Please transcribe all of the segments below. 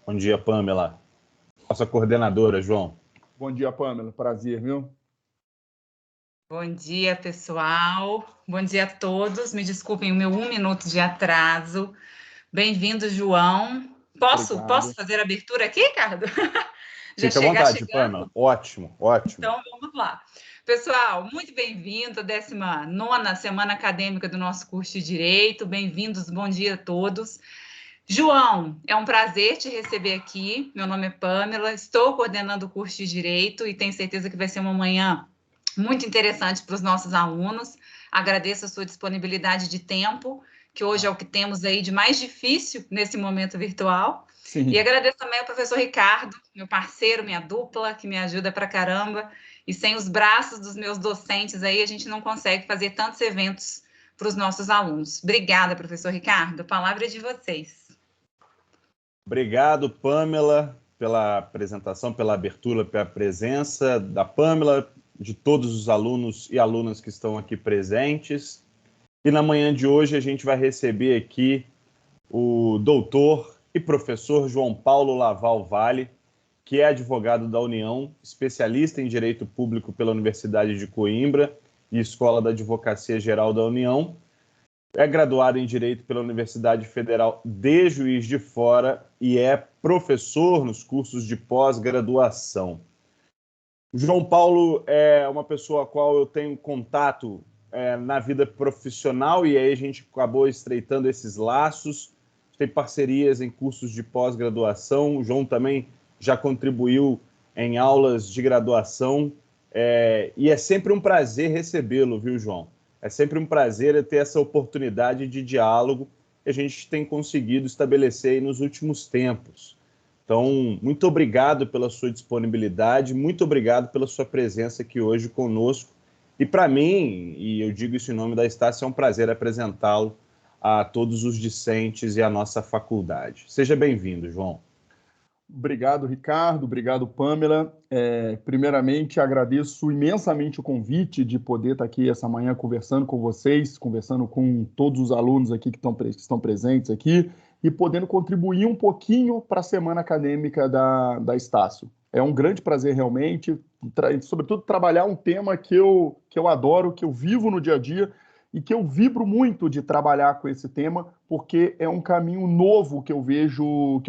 Bom dia, Pamela. Nossa coordenadora, João. Bom dia, Pamela. Prazer, viu? Bom dia, pessoal. Bom dia a todos. Me desculpem o meu 1 minuto de atraso. Bem-vindo, João. Posso fazer a abertura aqui, Ricardo? Já fica à vontade, Pamela. Ótimo. Então, vamos lá. Pessoal, muito bem-vindo à 19ª Semana Acadêmica do nosso curso de Direito. Bem-vindos, bom dia a todos. João, é um prazer te receber aqui. Meu nome é Pamela, estou coordenando o curso de Direito e tenho certeza que vai ser uma manhã muito interessante para os nossos alunos. Agradeço a sua disponibilidade de tempo, que hoje é o que temos aí de mais difícil nesse momento virtual. Sim. E agradeço também ao professor Ricardo, meu parceiro, minha dupla, que me ajuda pra caramba. E sem os braços dos meus docentes aí, a gente não consegue fazer tantos eventos para os nossos alunos. Obrigada, professor Ricardo. A palavra é de vocês. Obrigado, Pamela, pela apresentação, pela abertura, pela presença da Pamela, de todos os alunos e alunas que estão aqui presentes. E na manhã de hoje a gente vai receber aqui o doutor e professor João Paulo Laval Vale, que é advogado da União, especialista em Direito Público pela Universidade de Coimbra e Escola da Advocacia Geral da União. É graduado em Direito pela Universidade Federal de Juiz de Fora e é professor nos cursos de pós-graduação. O João Paulo é uma pessoa a qual eu tenho contato na vida profissional e aí a gente acabou estreitando esses laços. Tem parcerias em cursos de pós-graduação. O João também já contribuiu em aulas de graduação e é sempre um prazer recebê-lo, viu, João? É sempre um prazer ter essa oportunidade de diálogo que a gente tem conseguido estabelecer aí nos últimos tempos. Então, muito obrigado pela sua disponibilidade, muito obrigado pela sua presença aqui hoje conosco. E para mim, e eu digo isso em nome da Estácio, é um prazer apresentá-lo a todos os discentes e à nossa faculdade. Seja bem-vindo, João. Obrigado, Ricardo. Obrigado, Pamela. Primeiramente, agradeço imensamente o convite de poder estar aqui essa manhã conversando com vocês, conversando com todos os alunos aqui que estão presentes aqui e podendo contribuir um pouquinho para a Semana Acadêmica da Estácio. É um grande prazer, realmente, sobretudo trabalhar um tema que eu adoro, que eu vivo no dia a dia, e que eu vibro muito de trabalhar com esse tema, porque é um caminho novo que eu vejo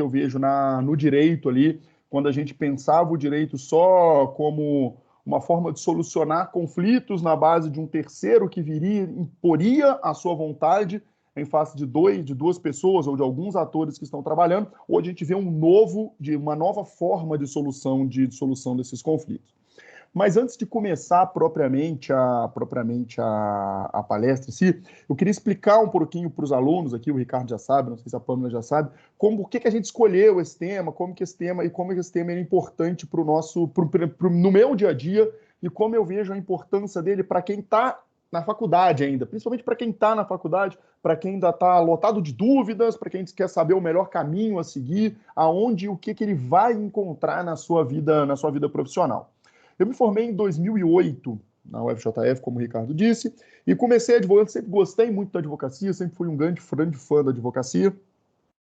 no direito ali, quando a gente pensava o direito só como uma forma de solucionar conflitos na base de um terceiro que imporia a sua vontade em face de duas pessoas ou de alguns atores que estão trabalhando. Hoje a gente vê uma nova forma de solução desses conflitos. Mas antes de começar propriamente a palestra em si, eu queria explicar um pouquinho para os alunos aqui, o Ricardo já sabe, não sei se a Pamela já sabe, por que a gente escolheu esse tema, como que esse tema é importante no meu dia a dia e como eu vejo a importância dele para quem está na faculdade ainda, principalmente para quem está na faculdade, para quem ainda está lotado de dúvidas, para quem quer saber o melhor caminho a seguir, aonde e o que ele vai encontrar na sua vida profissional. Eu me formei em 2008 na UFJF, como o Ricardo disse, e comecei advogando, sempre gostei muito da advocacia, sempre fui um grande fã da advocacia.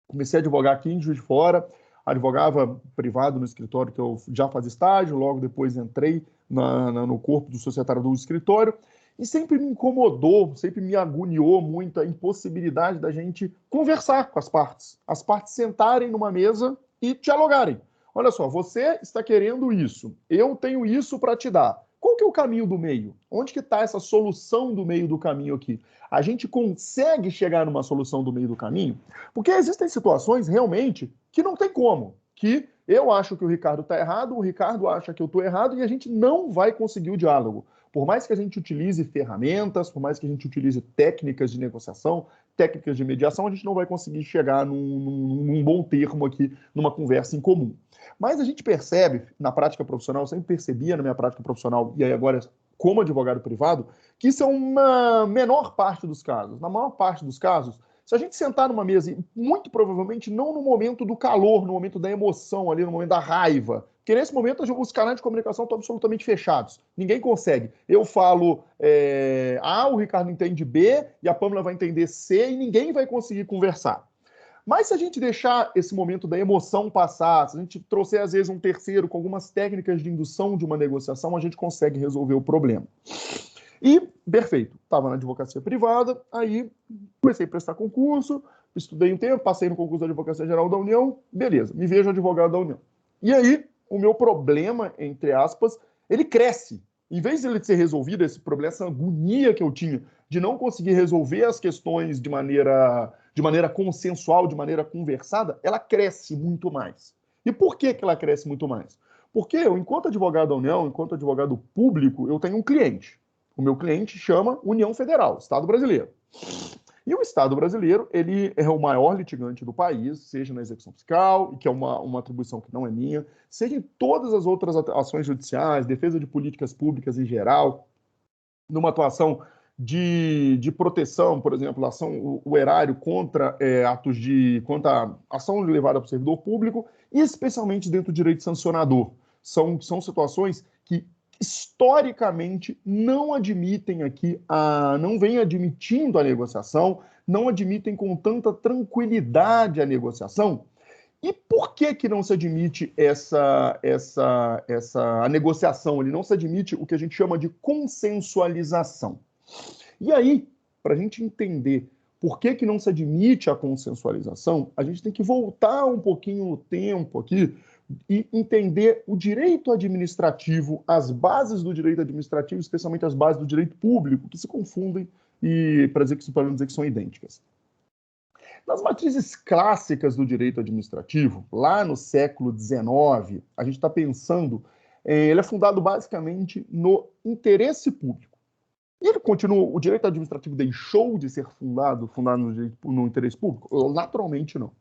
Comecei a advogar aqui em Juiz de Fora, advogava privado no escritório que eu já fazia estágio, logo depois entrei no corpo do societário do escritório, e sempre me incomodou, sempre me agoniou muito a impossibilidade da gente conversar com as partes sentarem numa mesa e dialogarem. Olha só, você está querendo isso, eu tenho isso para te dar. Qual que é o caminho do meio? Onde que está essa solução do meio do caminho aqui? A gente consegue chegar numa solução do meio do caminho? Porque existem situações realmente que não tem como, que eu acho que o Ricardo está errado, o Ricardo acha que eu estou errado e a gente não vai conseguir o diálogo. Por mais que a gente utilize ferramentas, por mais que a gente utilize técnicas de negociação, técnicas de mediação, a gente não vai conseguir chegar num bom termo aqui, numa conversa em comum. Mas a gente percebe, na prática profissional, eu sempre percebia na minha prática profissional, e aí agora como advogado privado, que isso é uma menor parte dos casos. Na maior parte dos casos, se a gente sentar numa mesa, e muito provavelmente não no momento do calor, no momento da emoção, ali no momento da raiva, porque nesse momento os canais de comunicação estão absolutamente fechados. Ninguém consegue. Eu falo A, o Ricardo entende B, e a Pamela vai entender C, e ninguém vai conseguir conversar. Mas se a gente deixar esse momento da emoção passar, se a gente trouxer, às vezes, um terceiro com algumas técnicas de indução de uma negociação, a gente consegue resolver o problema. E, perfeito, estava na advocacia privada, aí comecei a prestar concurso, estudei um tempo, passei no concurso da Advocacia Geral da União, beleza, me vejo advogado da União. E aí, o meu problema, entre aspas, ele cresce. Em vez de ele ser resolvido, esse problema, essa agonia que eu tinha de não conseguir resolver as questões de maneira consensual, de maneira conversada, ela cresce muito mais. E por que ela cresce muito mais? Porque eu, enquanto advogado da União, enquanto advogado público, eu tenho um cliente. O meu cliente chama União Federal, Estado Brasileiro. E o Estado brasileiro, ele é o maior litigante do país, seja na execução fiscal, que é uma atribuição que não é minha, seja em todas as outras ações judiciais, defesa de políticas públicas em geral, numa atuação de proteção, por exemplo, o erário contra contra ação levada por servidor público, e especialmente dentro do direito sancionador. São situações que historicamente não admitem não vem admitindo a negociação, não admitem com tanta tranquilidade a negociação. E por que não se admite a negociação? Ele não se admite o que a gente chama de consensualização. E aí, para a gente entender por que não se admite a consensualização, a gente tem que voltar um pouquinho no tempo aqui e entender o direito administrativo, as bases do direito administrativo, especialmente as bases do direito público, que se confundem e para não dizer que são idênticas. Nas matrizes clássicas do direito administrativo, lá no século XIX, a gente está pensando, ele é fundado basicamente no interesse público. E ele continua, o direito administrativo deixou de ser fundado no interesse público? Naturalmente não.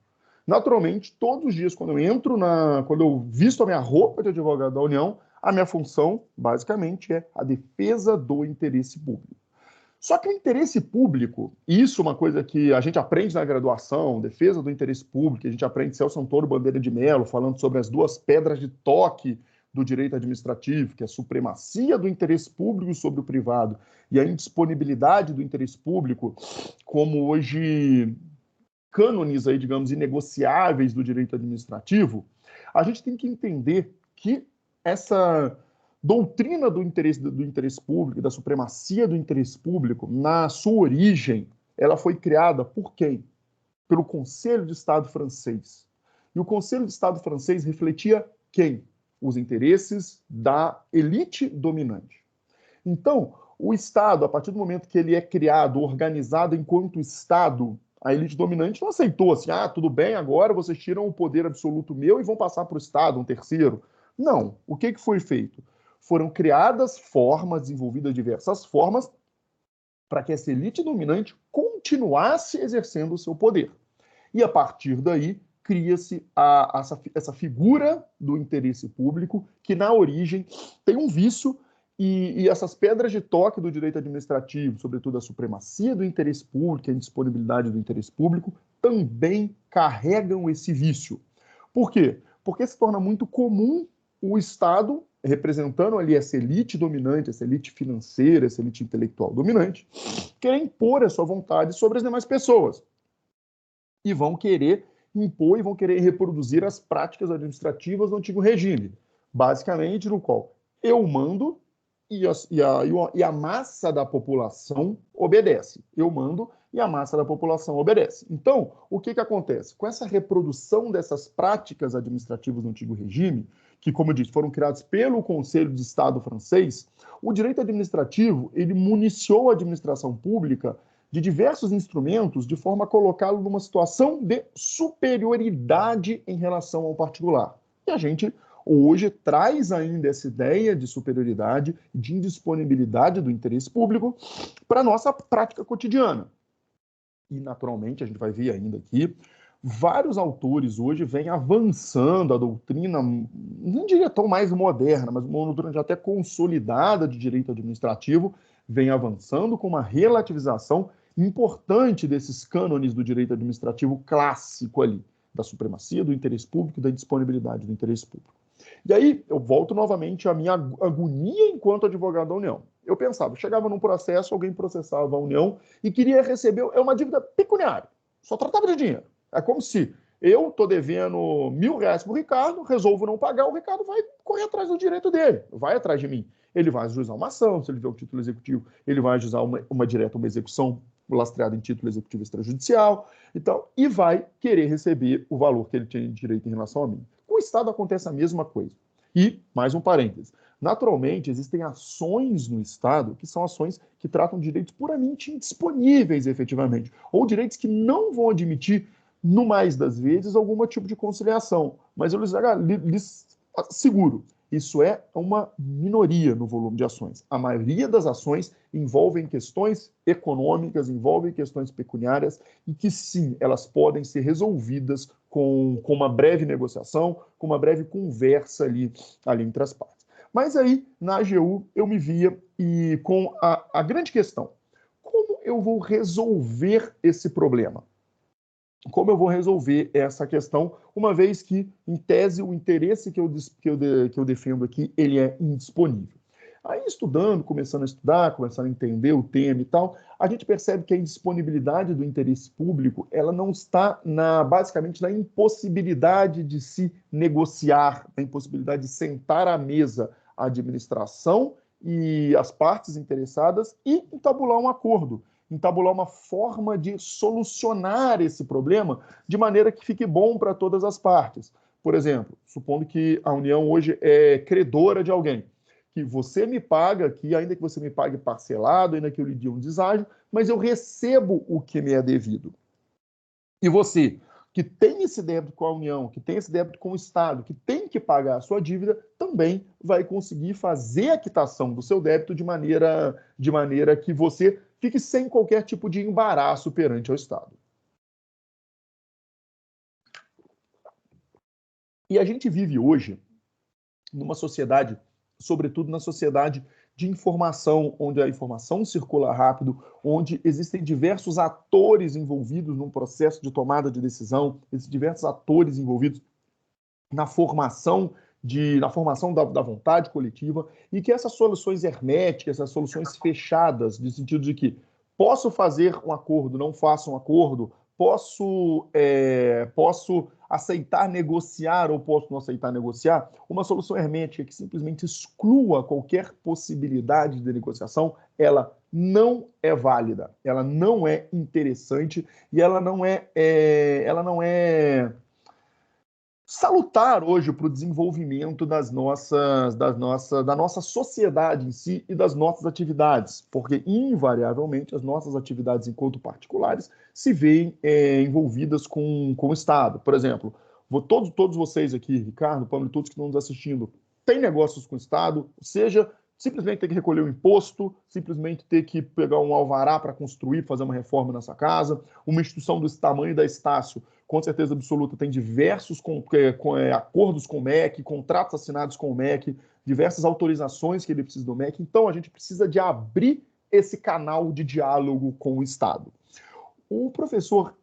Naturalmente, todos os dias, quando eu visto a minha roupa de advogado da União, a minha função, basicamente, é a defesa do interesse público. Só que o interesse público, isso é uma coisa que a gente aprende na graduação, defesa do interesse público, a gente aprende Celso Antônio Bandeira de Mello, falando sobre as duas pedras de toque do direito administrativo, que é a supremacia do interesse público sobre o privado e a indisponibilidade do interesse público, como hoje cânones aí, digamos, inegociáveis do direito administrativo. A gente tem que entender que essa doutrina do interesse público, da supremacia do interesse público, na sua origem, ela foi criada por quem? Pelo Conselho de Estado francês. E o Conselho de Estado francês refletia quem? Os interesses da elite dominante. Então, o Estado, a partir do momento que ele é criado, organizado enquanto Estado, a elite dominante não aceitou assim, tudo bem, agora vocês tiram o poder absoluto meu e vão passar para o Estado, um terceiro. Não. O que foi feito? Foram criadas formas, desenvolvidas diversas formas, para que essa elite dominante continuasse exercendo o seu poder. E, a partir daí, cria-se essa figura do interesse público, que, na origem, tem um vício, e essas pedras de toque do direito administrativo, sobretudo a supremacia do interesse público, a indisponibilidade do interesse público, também carregam esse vício. Por quê? Porque se torna muito comum o Estado, representando ali essa elite dominante, essa elite financeira, essa elite intelectual dominante, querer impor a sua vontade sobre as demais pessoas. E vão querer impor e vão querer reproduzir as práticas administrativas do antigo regime. Basicamente, no qual eu mando e a massa da população obedece. Eu mando e a massa da população obedece. Então, o que acontece? Com essa reprodução dessas práticas administrativas do antigo regime, que, como eu disse, foram criadas pelo Conselho de Estado francês, o direito administrativo, ele municiou a administração pública de diversos instrumentos de forma a colocá-lo numa situação de superioridade em relação ao particular. E a gente hoje traz ainda essa ideia de superioridade, de indisponibilidade do interesse público para a nossa prática cotidiana. E, naturalmente, a gente vai ver ainda aqui, vários autores hoje vêm avançando a doutrina, não diria tão mais moderna, mas uma doutrina já até consolidada de direito administrativo, vem avançando com uma relativização importante desses cânones do direito administrativo clássico ali, da supremacia do interesse público e da disponibilidade do interesse público. E aí, eu volto novamente à minha agonia enquanto advogado da União. Eu pensava, chegava num processo, alguém processava a União e queria receber uma dívida pecuniária, só tratava de dinheiro. É como se eu estou devendo R$1.000 para o Ricardo, resolvo não pagar, o Ricardo vai correr atrás do direito dele, vai atrás de mim. Ele vai ajuizar uma ação, se ele tiver o título executivo, ele vai ajuizar uma direta, uma execução lastreada em título executivo extrajudicial, então, e vai querer receber o valor que ele tem direito em relação a mim. Com o Estado acontece a mesma coisa. E, mais um parêntese, naturalmente, existem ações no Estado que são ações que tratam de direitos puramente indisponíveis, efetivamente, ou direitos que não vão admitir, no mais das vezes, algum tipo de conciliação. Mas eu lhes asseguro, isso é uma minoria no volume de ações. A maioria das ações envolvem questões econômicas, envolvem questões pecuniárias, e que sim, elas podem ser resolvidas com uma breve negociação, com uma breve conversa ali entre as partes. Mas aí, na AGU, eu me via e com a grande questão, como eu vou resolver esse problema? Como eu vou resolver essa questão, uma vez que, em tese, o interesse que eu defendo aqui, ele é indisponível. Aí, começando a estudar, começando a entender o tema e tal, a gente percebe que a indisponibilidade do interesse público, ela não está, basicamente, na impossibilidade de se negociar, na impossibilidade de sentar à mesa a administração e as partes interessadas e entabular um acordo, entabular uma forma de solucionar esse problema de maneira que fique bom para todas as partes. Por exemplo, supondo que a União hoje é credora de alguém, que você me paga aqui, ainda que você me pague parcelado, ainda que eu lhe dê um deságio, mas eu recebo o que me é devido. E você, que tem esse débito com a União, que tem esse débito com o Estado, que tem que pagar a sua dívida, também vai conseguir fazer a quitação do seu débito de maneira que você fique sem qualquer tipo de embaraço perante ao Estado. E a gente vive hoje numa sociedade, sobretudo na sociedade de informação, onde a informação circula rápido, onde existem diversos atores envolvidos num processo de tomada de decisão, existem diversos atores envolvidos na formação da vontade coletiva, e que essas soluções herméticas, essas soluções fechadas, no sentido de que posso fazer um acordo, não faço um acordo, posso aceitar negociar ou posso não aceitar negociar, uma solução hermética que simplesmente exclua qualquer possibilidade de negociação, ela não é válida, ela não é interessante e ela não é salutar hoje para o desenvolvimento da nossa sociedade em si e das nossas atividades, porque invariavelmente as nossas atividades enquanto particulares se veem envolvidas com o Estado. Por exemplo, todos vocês aqui, Ricardo, Pâmela, todos que estão nos assistindo, têm negócios com o Estado, seja simplesmente ter que recolher o imposto, simplesmente ter que pegar um alvará para construir, fazer uma reforma nessa casa, uma instituição do tamanho da Estácio, com certeza absoluta, tem diversos acordos com o MEC, contratos assinados com o MEC, diversas autorizações que ele precisa do MEC. Então, a gente precisa de abrir esse canal de diálogo com o Estado. O professor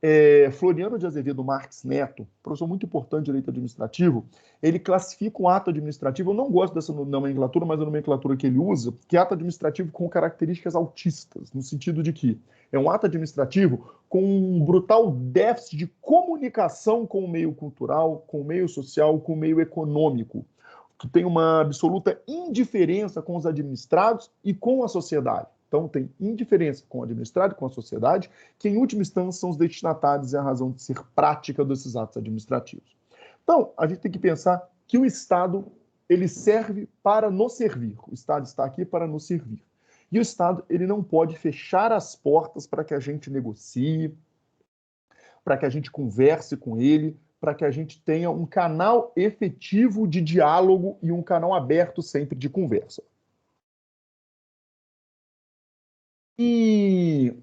Floriano de Azevedo Marques Neto, professor muito importante de direito administrativo, ele classifica um ato administrativo, eu não gosto dessa nomenclatura, mas a nomenclatura que ele usa, que é ato administrativo com características autistas, no sentido de que é um ato administrativo com um brutal déficit de comunicação com o meio cultural, com o meio social, com o meio econômico, que tem uma absoluta indiferença com os administrados e com a sociedade. Então, tem indiferença com o administrado e com a sociedade, que, em última instância, são os destinatários e a razão de ser prática desses atos administrativos. Então, a gente tem que pensar que o Estado, ele serve para nos servir. O Estado está aqui para nos servir. E o Estado, ele não pode fechar as portas para que a gente negocie, para que a gente converse com ele, para que a gente tenha um canal efetivo de diálogo e um canal aberto sempre de conversa. E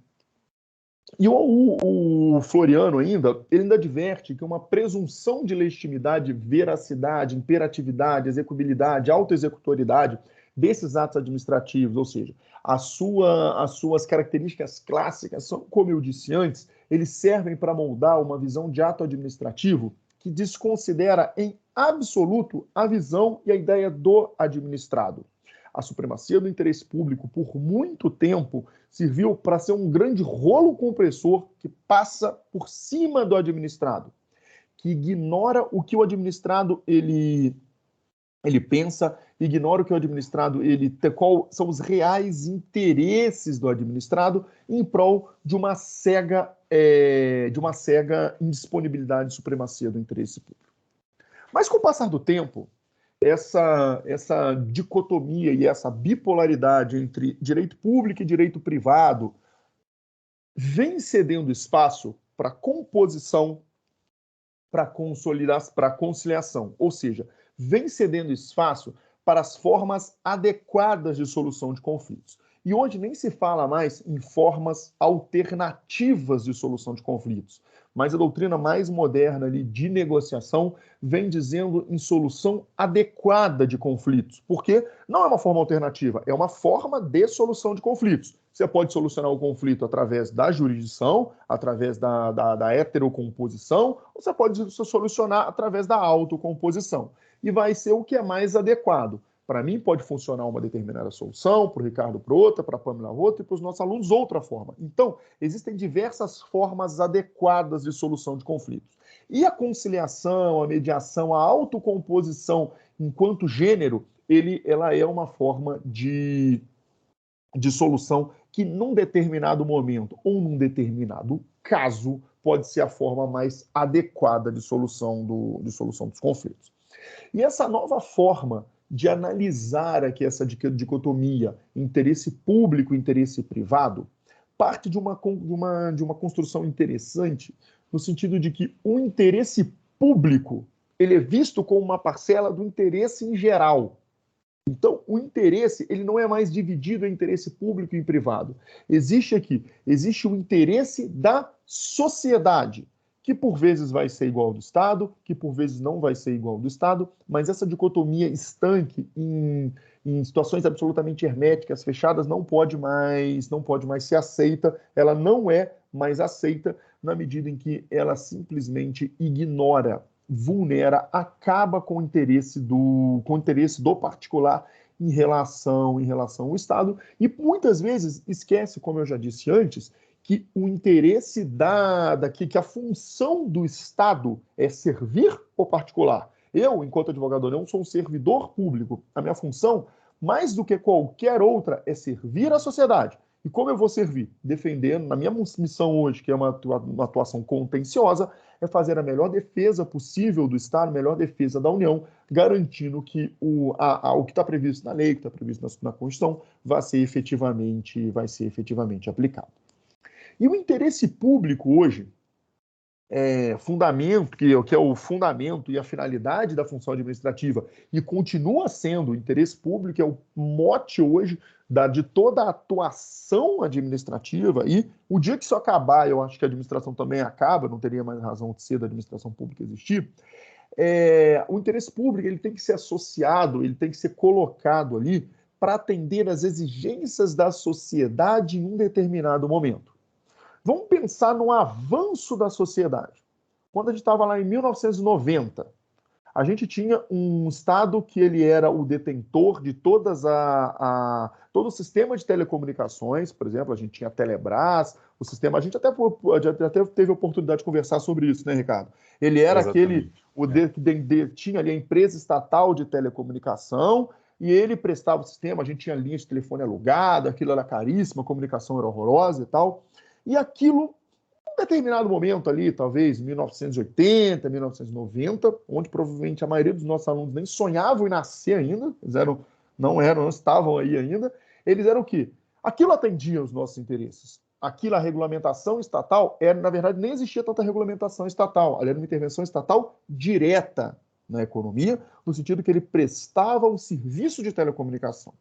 o Floriano ele ainda adverte que uma presunção de legitimidade, veracidade, imperatividade, execuibilidade, autoexecutoridade desses atos administrativos, ou seja, as suas características clássicas são, como eu disse antes, eles servem para moldar uma visão de ato administrativo que desconsidera em absoluto a visão e a ideia do administrado. A supremacia do interesse público, por muito tempo, serviu para ser um grande rolo compressor que passa por cima do administrado, que ignora o que o administrado ele pensa, ignora o que o administrado quais são os reais interesses do administrado em prol de uma cega indisponibilidade e supremacia do interesse público. Mas com o passar do tempo, essa dicotomia e essa bipolaridade entre direito público e direito privado vem cedendo espaço para composição, para consolidação, para conciliação, ou seja, vem cedendo espaço para as formas adequadas de solução de conflitos. E hoje nem se fala mais em formas alternativas de solução de conflitos, mas a doutrina mais moderna ali de negociação vem dizendo em solução adequada de conflitos, porque não é uma forma alternativa, é uma forma de solução de conflitos. Você pode solucionar o conflito através da jurisdição, através da heterocomposição, ou você pode solucionar através da autocomposição. E vai ser o que é mais adequado. Para mim, pode funcionar uma determinada solução, para o Ricardo para outra, para a Pâmela outra, e para os nossos alunos outra forma. Então, existem diversas formas adequadas de solução de conflitos. E a conciliação, a mediação, a autocomposição, enquanto gênero, ela é uma forma de solução que, num determinado momento ou num determinado caso, pode ser a forma mais adequada de solução dos conflitos. E essa nova forma de analisar aqui essa dicotomia interesse público e interesse privado parte de uma construção interessante, no sentido de que o interesse público ele é visto como uma parcela do interesse em geral. Então, o interesse ele não é mais dividido em interesse público e privado. Existe o interesse da sociedade, que por vezes vai ser igual ao do Estado, que por vezes não vai ser igual ao do Estado, mas essa dicotomia estanque em situações absolutamente herméticas, fechadas, não pode mais ser aceita, ela não é mais aceita na medida em que ela simplesmente ignora, vulnera, acaba com o interesse do particular em relação ao Estado e muitas vezes esquece, como eu já disse antes, que o interesse que a função do Estado é servir o particular. Eu, enquanto advogado, não sou um servidor público. A minha função, mais do que qualquer outra, é servir a sociedade. E como eu vou servir? Defendendo, na minha missão hoje, que é uma atuação contenciosa, é fazer a melhor defesa possível do Estado, a melhor defesa da União, garantindo que o que está previsto na lei, que está previsto na Constituição, vai ser efetivamente aplicado. E o interesse público hoje, que é o fundamento e a finalidade da função administrativa, e continua sendo o interesse público, é o mote hoje de toda a atuação administrativa, e o dia que isso acabar, eu acho que a administração também acaba, não teria mais razão de ser da administração pública existir, o interesse público ele tem que ser associado, ele tem que ser colocado ali para atender às exigências da sociedade em um determinado momento. Vamos pensar no avanço da sociedade. Quando a gente estava lá em 1990, a gente tinha um Estado que ele era o detentor de todo o sistema de telecomunicações, por exemplo, a gente tinha a Telebrás, a gente até teve a oportunidade de conversar sobre isso, né, Ricardo? Ele era que tinha ali a empresa estatal de telecomunicação e ele prestava o sistema, a gente tinha linha de telefone alugada, aquilo era caríssimo, a comunicação era horrorosa e tal. E aquilo, em um determinado momento ali, talvez 1980, 1990, onde provavelmente a maioria dos nossos alunos nem sonhavam em nascer ainda, não estavam aí ainda, eles eram o quê? Aquilo atendia os nossos interesses. Aquilo, a regulamentação estatal, na verdade, nem existia tanta regulamentação estatal, ela era uma intervenção estatal direta na economia, no sentido que ele prestava um serviço de telecomunicação.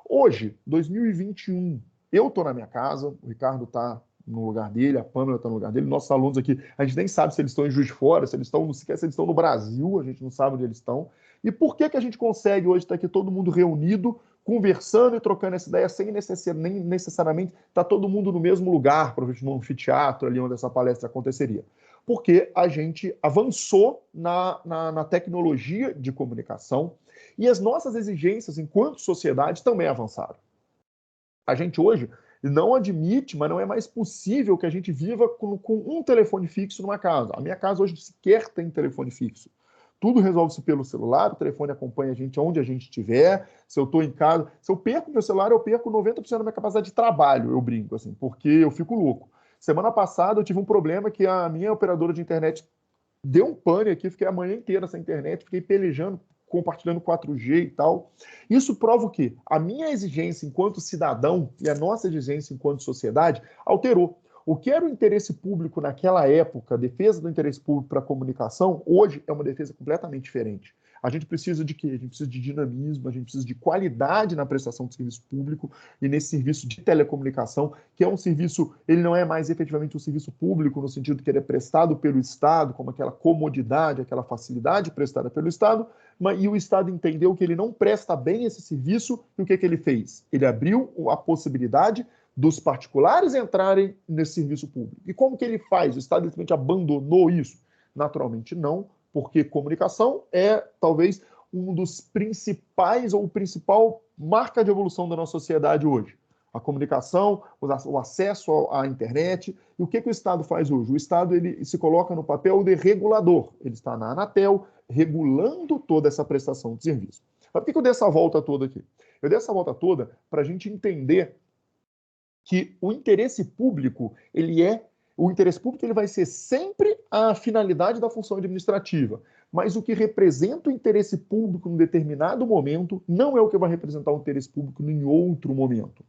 Hoje, 2021, eu estou na minha casa, o Ricardo está no lugar dele, a Pâmela está no lugar dele, nossos alunos aqui, a gente nem sabe se eles estão em Juiz de Fora, se eles estão no Brasil, a gente não sabe onde eles estão. E por que a gente consegue hoje estar aqui todo mundo reunido, conversando e trocando essa ideia, sem nem necessariamente estar todo mundo no mesmo lugar, provavelmente no anfiteatro, ali onde essa palestra aconteceria? porque a gente avançou na tecnologia de comunicação e as nossas exigências enquanto sociedade também avançaram. A gente hoje não admite, mas não é mais possível que a gente viva com um telefone fixo numa casa. A minha casa hoje sequer tem telefone fixo. Tudo resolve-se pelo celular, o telefone acompanha a gente onde a gente estiver. Se eu estou em casa, se eu perco meu celular, eu perco 90% da minha capacidade de trabalho, eu brinco, assim, porque eu fico louco. Semana passada eu tive um problema que a minha operadora de internet deu um pane aqui, fiquei a manhã inteira sem internet, fiquei pelejando, compartilhando 4G e tal. Isso prova o quê? A minha exigência enquanto cidadão e a nossa exigência enquanto sociedade alterou. O que era o interesse público naquela época, a defesa do interesse público para a comunicação, hoje é uma defesa completamente diferente. A gente precisa de quê? A gente precisa de dinamismo, a gente precisa de qualidade na prestação de serviço público e nesse serviço de telecomunicação, que é um serviço, ele não é mais efetivamente um serviço público, no sentido que ele é prestado pelo Estado, como aquela comodidade, aquela facilidade prestada pelo Estado, e o Estado entendeu que ele não presta bem esse serviço, e o que ele fez? Ele abriu a possibilidade dos particulares entrarem nesse serviço público. E como que ele faz? O Estado simplesmente abandonou isso? Naturalmente não, porque comunicação é talvez um dos principais ou o principal marca de evolução da nossa sociedade hoje. A comunicação, o acesso à internet. E o que o Estado faz hoje? O Estado ele se coloca no papel de regulador. Ele está na Anatel, regulando toda essa prestação de serviço. Mas por que eu dei essa volta toda aqui? Eu dei essa volta toda para a gente entender que o interesse público, o interesse público ele vai ser sempre a finalidade da função administrativa, mas o que representa o interesse público em determinado momento não é o que vai representar o interesse público em outro momento.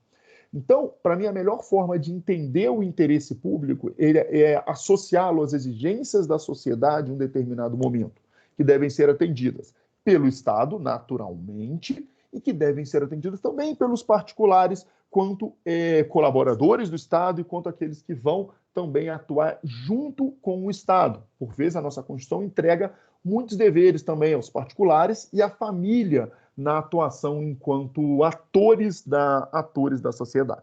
Então, para mim, a melhor forma de entender o interesse público é associá-lo às exigências da sociedade em um determinado momento, que devem ser atendidas pelo Estado, naturalmente, e que devem ser atendidas também pelos particulares, quanto colaboradores do Estado e quanto aqueles que vão também atuar junto com o Estado. Por vezes, a nossa Constituição entrega muitos deveres também aos particulares e à família na atuação enquanto atores da sociedade.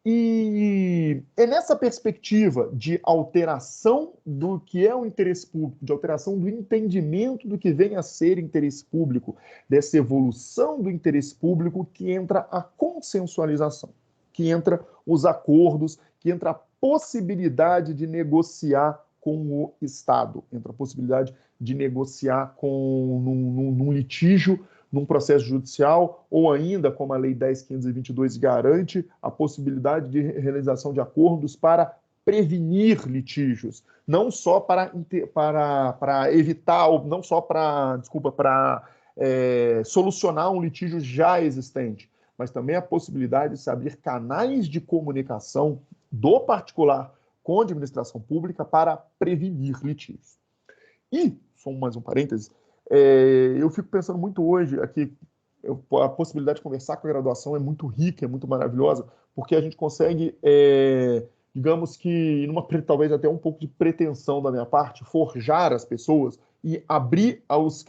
E é nessa perspectiva de alteração do que é o interesse público, de alteração do entendimento do que vem a ser interesse público, dessa evolução do interesse público, que entra a consensualização, que entra os acordos, que entra a possibilidade de negociar com o Estado, entra a possibilidade de negociar num litígio, num processo judicial, ou ainda, como a Lei 10.522 garante, a possibilidade de realização de acordos para prevenir litígios, não só para evitar, ou não só para solucionar um litígio já existente, mas também a possibilidade de se abrir canais de comunicação do particular com a administração pública para prevenir litígios. E, só mais um parêntese, eu fico pensando muito hoje aqui, a possibilidade de conversar com a graduação é muito rica, é muito maravilhosa, porque a gente consegue, digamos que, talvez até um pouco de pretensão da minha parte, forjar as pessoas e abrir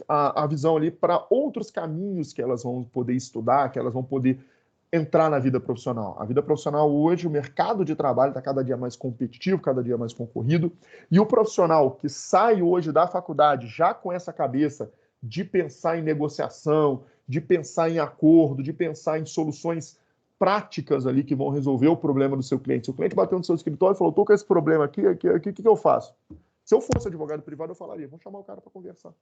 a visão ali para outros caminhos que elas vão poder estudar, que elas vão poder entrar na vida profissional. A vida profissional hoje, o mercado de trabalho está cada dia mais competitivo, cada dia mais concorrido, e o profissional que sai hoje da faculdade já com essa cabeça de pensar em negociação, de pensar em acordo, de pensar em soluções práticas ali que vão resolver o problema do seu cliente. Se o cliente bateu no seu escritório e falou, estou com esse problema aqui, o que eu faço? Se eu fosse advogado privado, eu falaria, vamos chamar o cara para conversar.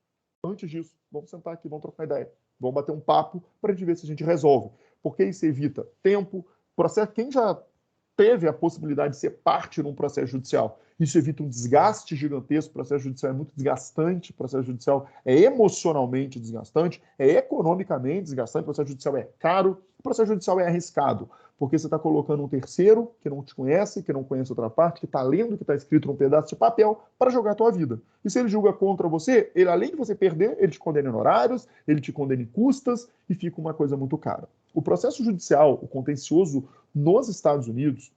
Antes disso, vamos sentar aqui, vamos trocar ideia, vamos bater um papo para a gente ver se a gente resolve. Porque isso evita tempo, processo. Quem já teve a possibilidade de ser parte num processo judicial, isso evita um desgaste gigantesco. O processo judicial é muito desgastante, o processo judicial é emocionalmente desgastante, é economicamente desgastante, o processo judicial é caro, o processo judicial é arriscado, porque você está colocando um terceiro que não te conhece, que não conhece outra parte, que está lendo o que está escrito num pedaço de papel para jogar a tua vida. E se ele julga contra você, ele, além de você perder, ele te condena em honorários, ele te condena em custas e fica uma coisa muito cara. O processo judicial, o contencioso nos Estados Unidos,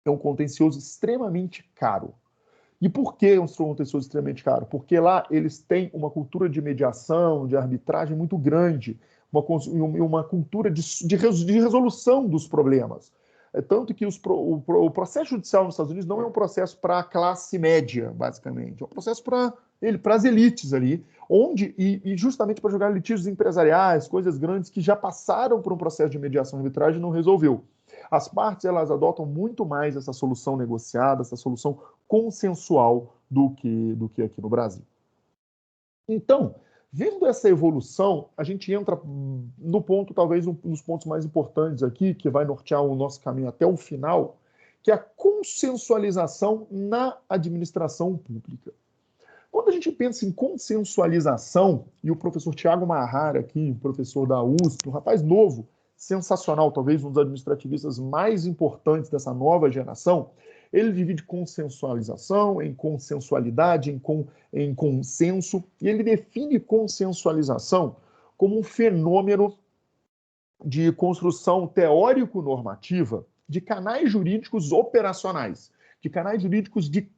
é um contencioso extremamente caro. E por que é um contencioso extremamente caro? Porque lá eles têm uma cultura de mediação, de arbitragem muito grande, uma cultura de resolução dos problemas. tanto que o processo judicial nos Estados Unidos não é um processo para a classe média, basicamente. É um processo para as elites ali, e justamente para jogar litígios empresariais, coisas grandes que já passaram por um processo de mediação e arbitragem e não resolveu. As partes, elas adotam muito mais essa solução negociada, essa solução consensual do que aqui no Brasil. Então, vendo essa evolução, a gente entra no ponto, talvez um dos pontos mais importantes aqui, que vai nortear o nosso caminho até o final, que é a consensualização na administração pública. Quando a gente pensa em consensualização, e o professor Tiago Marrara aqui, professor da USP, um rapaz novo, sensacional, talvez um dos administrativistas mais importantes dessa nova geração, ele divide consensualização em consensualidade, em consenso, e ele define consensualização como um fenômeno de construção teórico-normativa de canais jurídicos operacionais, de canais jurídicos de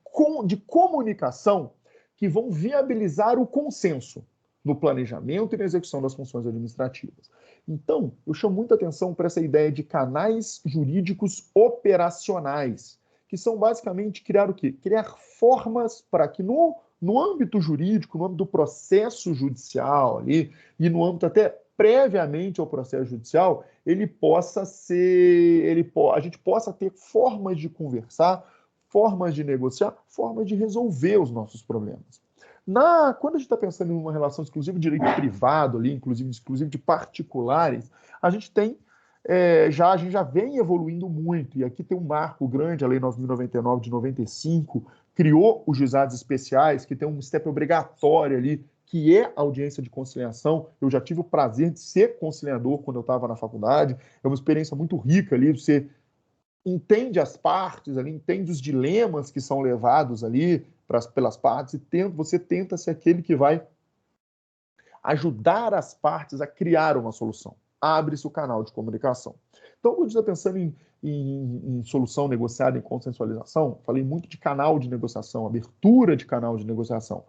comunicação que vão viabilizar o consenso no planejamento e na execução das funções administrativas. Então, eu chamo muita atenção para essa ideia de canais jurídicos operacionais, que são basicamente criar o quê? Criar formas para que no âmbito jurídico, no âmbito do processo judicial ali, e no âmbito até previamente ao processo judicial, a gente possa ter formas de conversar, formas de negociar, formas de resolver os nossos problemas. Quando a gente está pensando em uma relação exclusiva de direito privado, ali, inclusive de particulares, a gente já vem evoluindo muito, e aqui tem um marco grande, a Lei 9.099 de 95, criou os juizados especiais, que tem um step obrigatório ali, que é a audiência de conciliação. Eu já tive o prazer de ser conciliador quando eu estava na faculdade, é uma experiência muito rica ali, você entende as partes ali, entende os dilemas que são levados ali pelas partes, e você tenta ser aquele que vai ajudar as partes a criar uma solução. Abre-se o canal de comunicação. Então, quando a gente está pensando em solução negociada, em consensualização, falei muito de canal de negociação, abertura de canal de negociação.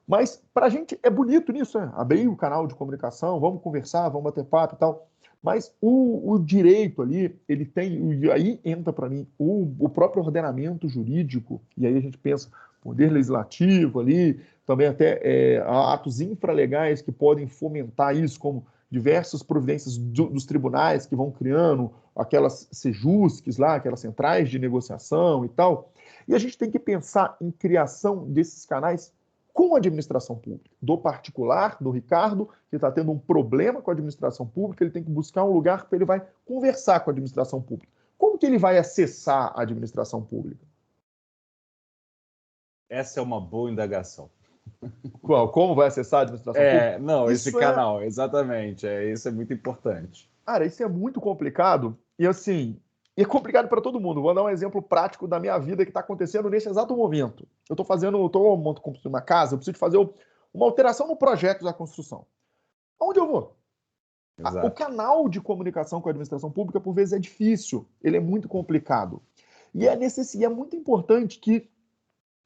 Mas, para a gente, é bonito nisso, né? Abrir o canal de comunicação, vamos conversar, vamos bater papo e tal. Mas o direito ali, ele tem, e aí entra para mim o próprio ordenamento jurídico, e aí a gente pensa poder legislativo ali, também até atos infralegais que podem fomentar isso, como diversas providências dos tribunais que vão criando aquelas CEJUSCs lá, aquelas centrais de negociação e tal. E a gente tem que pensar em criação desses canais com a administração pública. Do particular, do Ricardo, que está tendo um problema com a administração pública, ele tem que buscar um lugar que ele vai conversar com a administração pública. Como que ele vai acessar a administração pública? Essa é uma boa indagação. Como vai acessar a administração pública? Não, esse canal, exatamente. Isso é muito importante. Cara, isso é muito complicado e assim, é complicado para todo mundo. Vou dar um exemplo prático da minha vida que está acontecendo nesse exato momento. Eu estou construindo uma casa, eu preciso fazer uma alteração no projeto da construção. Onde eu vou? O canal de comunicação com a administração pública, por vezes, é difícil, ele é muito complicado. E é muito importante que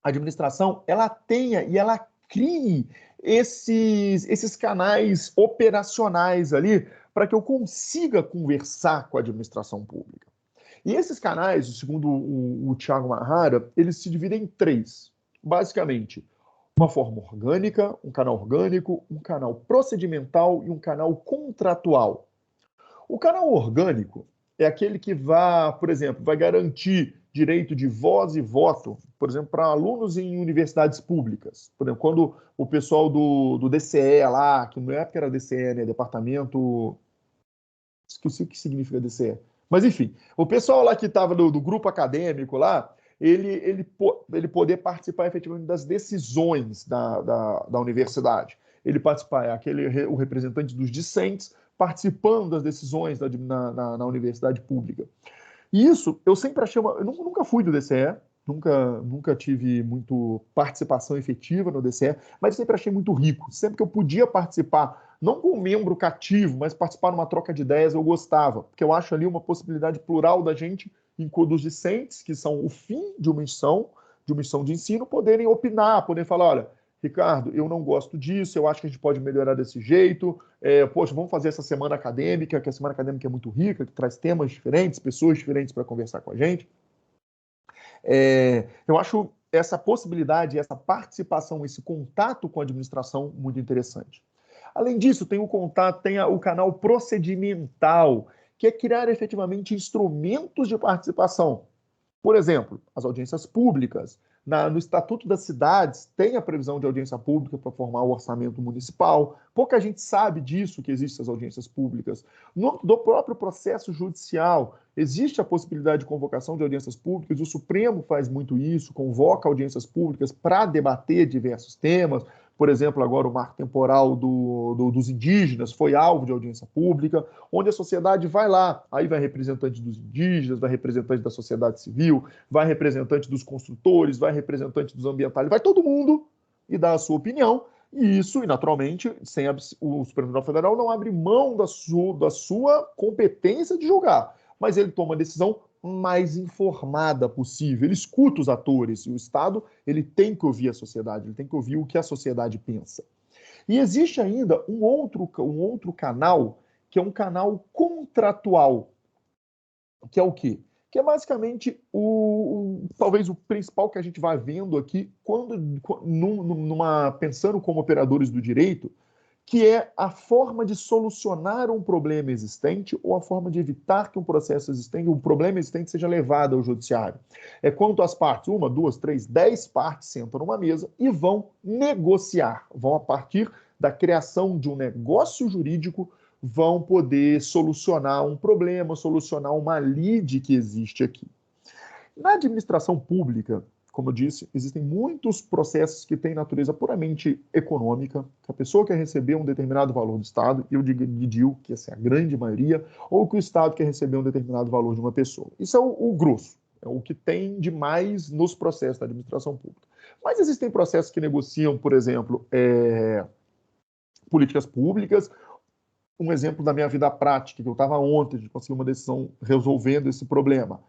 a administração ela tenha e ela crie esses canais operacionais ali para que eu consiga conversar com a administração pública. E esses canais, segundo o Tiago Marrara, eles se dividem em 3. Basicamente, uma forma orgânica, um canal orgânico, um canal procedimental e um canal contratual. O canal orgânico é aquele que por exemplo, vai garantir direito de voz e voto, por exemplo, para alunos em universidades públicas. Por exemplo, quando o pessoal do DCE lá, que na época era DCE, né, Departamento... Esqueci o que significa DCE. Mas, enfim, o pessoal lá que estava do grupo acadêmico lá, ele poder participar efetivamente das decisões da universidade. Ele participar, o representante dos discentes, participando das decisões na universidade pública. E isso, eu sempre achei eu nunca fui do DCE, nunca tive muito participação efetiva no DCE, mas sempre achei muito rico. Sempre que eu podia participar, não como membro cativo, mas participar numa troca de ideias, eu gostava, porque eu acho ali uma possibilidade plural da gente, dos discentes, que são o fim de uma instituição de ensino, poderem opinar, poderem falar, olha, Ricardo, eu não gosto disso, eu acho que a gente pode melhorar desse jeito, poxa, vamos fazer essa semana acadêmica, que a semana acadêmica é muito rica, que traz temas diferentes, pessoas diferentes para conversar com a gente. Eu acho essa possibilidade, essa participação, esse contato com a administração muito interessante. Além disso, tem o canal procedimental, que é criar efetivamente instrumentos de participação. Por exemplo, as audiências públicas. No Estatuto das Cidades tem a previsão de audiência pública para formar o orçamento municipal. Pouca gente sabe disso, que existem as audiências públicas. Do próprio processo judicial, existe a possibilidade de convocação de audiências públicas. O Supremo faz muito isso, convoca audiências públicas para debater diversos temas. Por exemplo, agora o marco temporal dos indígenas foi alvo de audiência pública, onde a sociedade vai lá, aí vai representante dos indígenas, vai representante da sociedade civil, vai representante dos construtores, vai representante dos ambientalistas, vai todo mundo e dá a sua opinião, e isso, naturalmente, o Supremo Tribunal Federal não abre mão da sua competência de julgar, mas ele toma a decisão mais informada possível, ele escuta os atores, e o Estado ele tem que ouvir a sociedade, ele tem que ouvir o que a sociedade pensa. E existe ainda um outro canal, que é um canal contratual, que é o quê? Que é basicamente talvez o principal que a gente vai vendo aqui, pensando como operadores do direito, que é a forma de solucionar um problema existente ou a forma de evitar que um problema existente seja levado ao judiciário. É quando as partes, 1, 2, 3, 10 partes sentam numa mesa e vão negociar, vão a partir da criação de um negócio jurídico, vão poder solucionar um problema, solucionar uma lide que existe aqui. Na administração pública, como eu disse, existem muitos processos que têm natureza puramente econômica, que a pessoa quer receber um determinado valor do Estado, e eu digo que essa é a grande maioria, ou que o Estado quer receber um determinado valor de uma pessoa. Isso é o grosso, é o que tem de mais nos processos da administração pública. Mas existem processos que negociam, por exemplo, políticas públicas. Um exemplo da minha vida prática, que eu estava ontem de conseguir uma decisão resolvendo esse problema.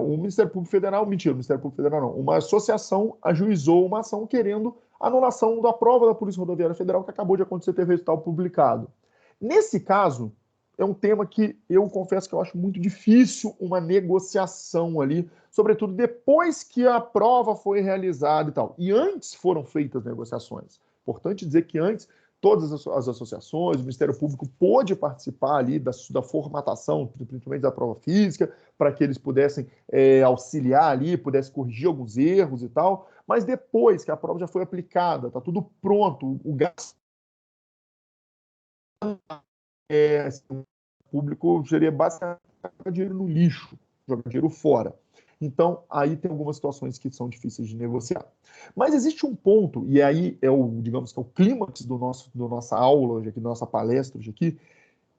O Ministério Público Federal, uma associação ajuizou uma ação querendo anulação da prova da Polícia Rodoviária Federal que acabou de acontecer, teve resultado publicado. Nesse caso, é um tema que eu confesso que eu acho muito difícil uma negociação ali, sobretudo depois que a prova foi realizada e tal. E antes foram feitas negociações. Importante dizer que antes todas as associações, o Ministério Público pôde participar ali da formatação, principalmente da prova física, para que eles pudessem auxiliar ali, pudessem corrigir alguns erros e tal, mas depois que a prova já foi aplicada, está tudo pronto, o gasto público seria basicamente jogar dinheiro no lixo, jogar dinheiro fora. Então, aí tem algumas situações que são difíceis de negociar. Mas existe um ponto, e aí digamos que é o clímax da nossa aula hoje aqui, da nossa palestra hoje aqui,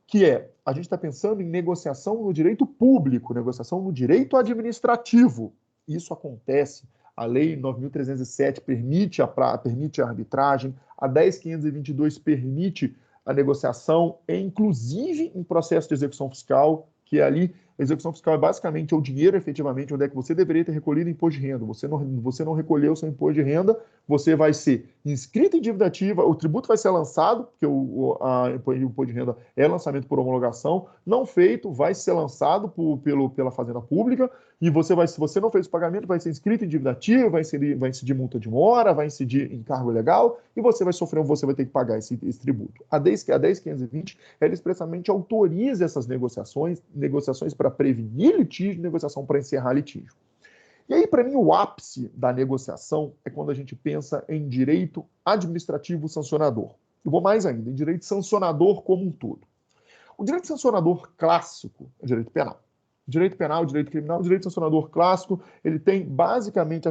que a gente está pensando em negociação no direito público, negociação no direito administrativo. Isso acontece. A Lei 9.307 permite a arbitragem, a 10.522 permite a negociação, inclusive em processo de execução fiscal, que é ali, a execução fiscal é basicamente o dinheiro efetivamente onde é que você deveria ter recolhido imposto de renda. Você não recolheu o seu imposto de renda, você vai ser inscrito em dívida ativa, o tributo vai ser lançado, porque o imposto de renda é lançamento por homologação, não feito, vai ser lançado pela Fazenda Pública, e se você não fez o pagamento, vai ser inscrito em dívida ativa, vai incidir multa de mora, vai incidir encargo ilegal, e você vai ter que pagar esse tributo. A 10.520, ela expressamente autoriza essas negociações para prevenir litígio, negociação para encerrar litígio. E aí, para mim, o ápice da negociação é quando a gente pensa em direito administrativo sancionador. Eu vou mais ainda, em direito sancionador como um todo. O direito sancionador clássico é o direito penal. Direito penal, direito criminal, o direito sancionador clássico, ele tem basicamente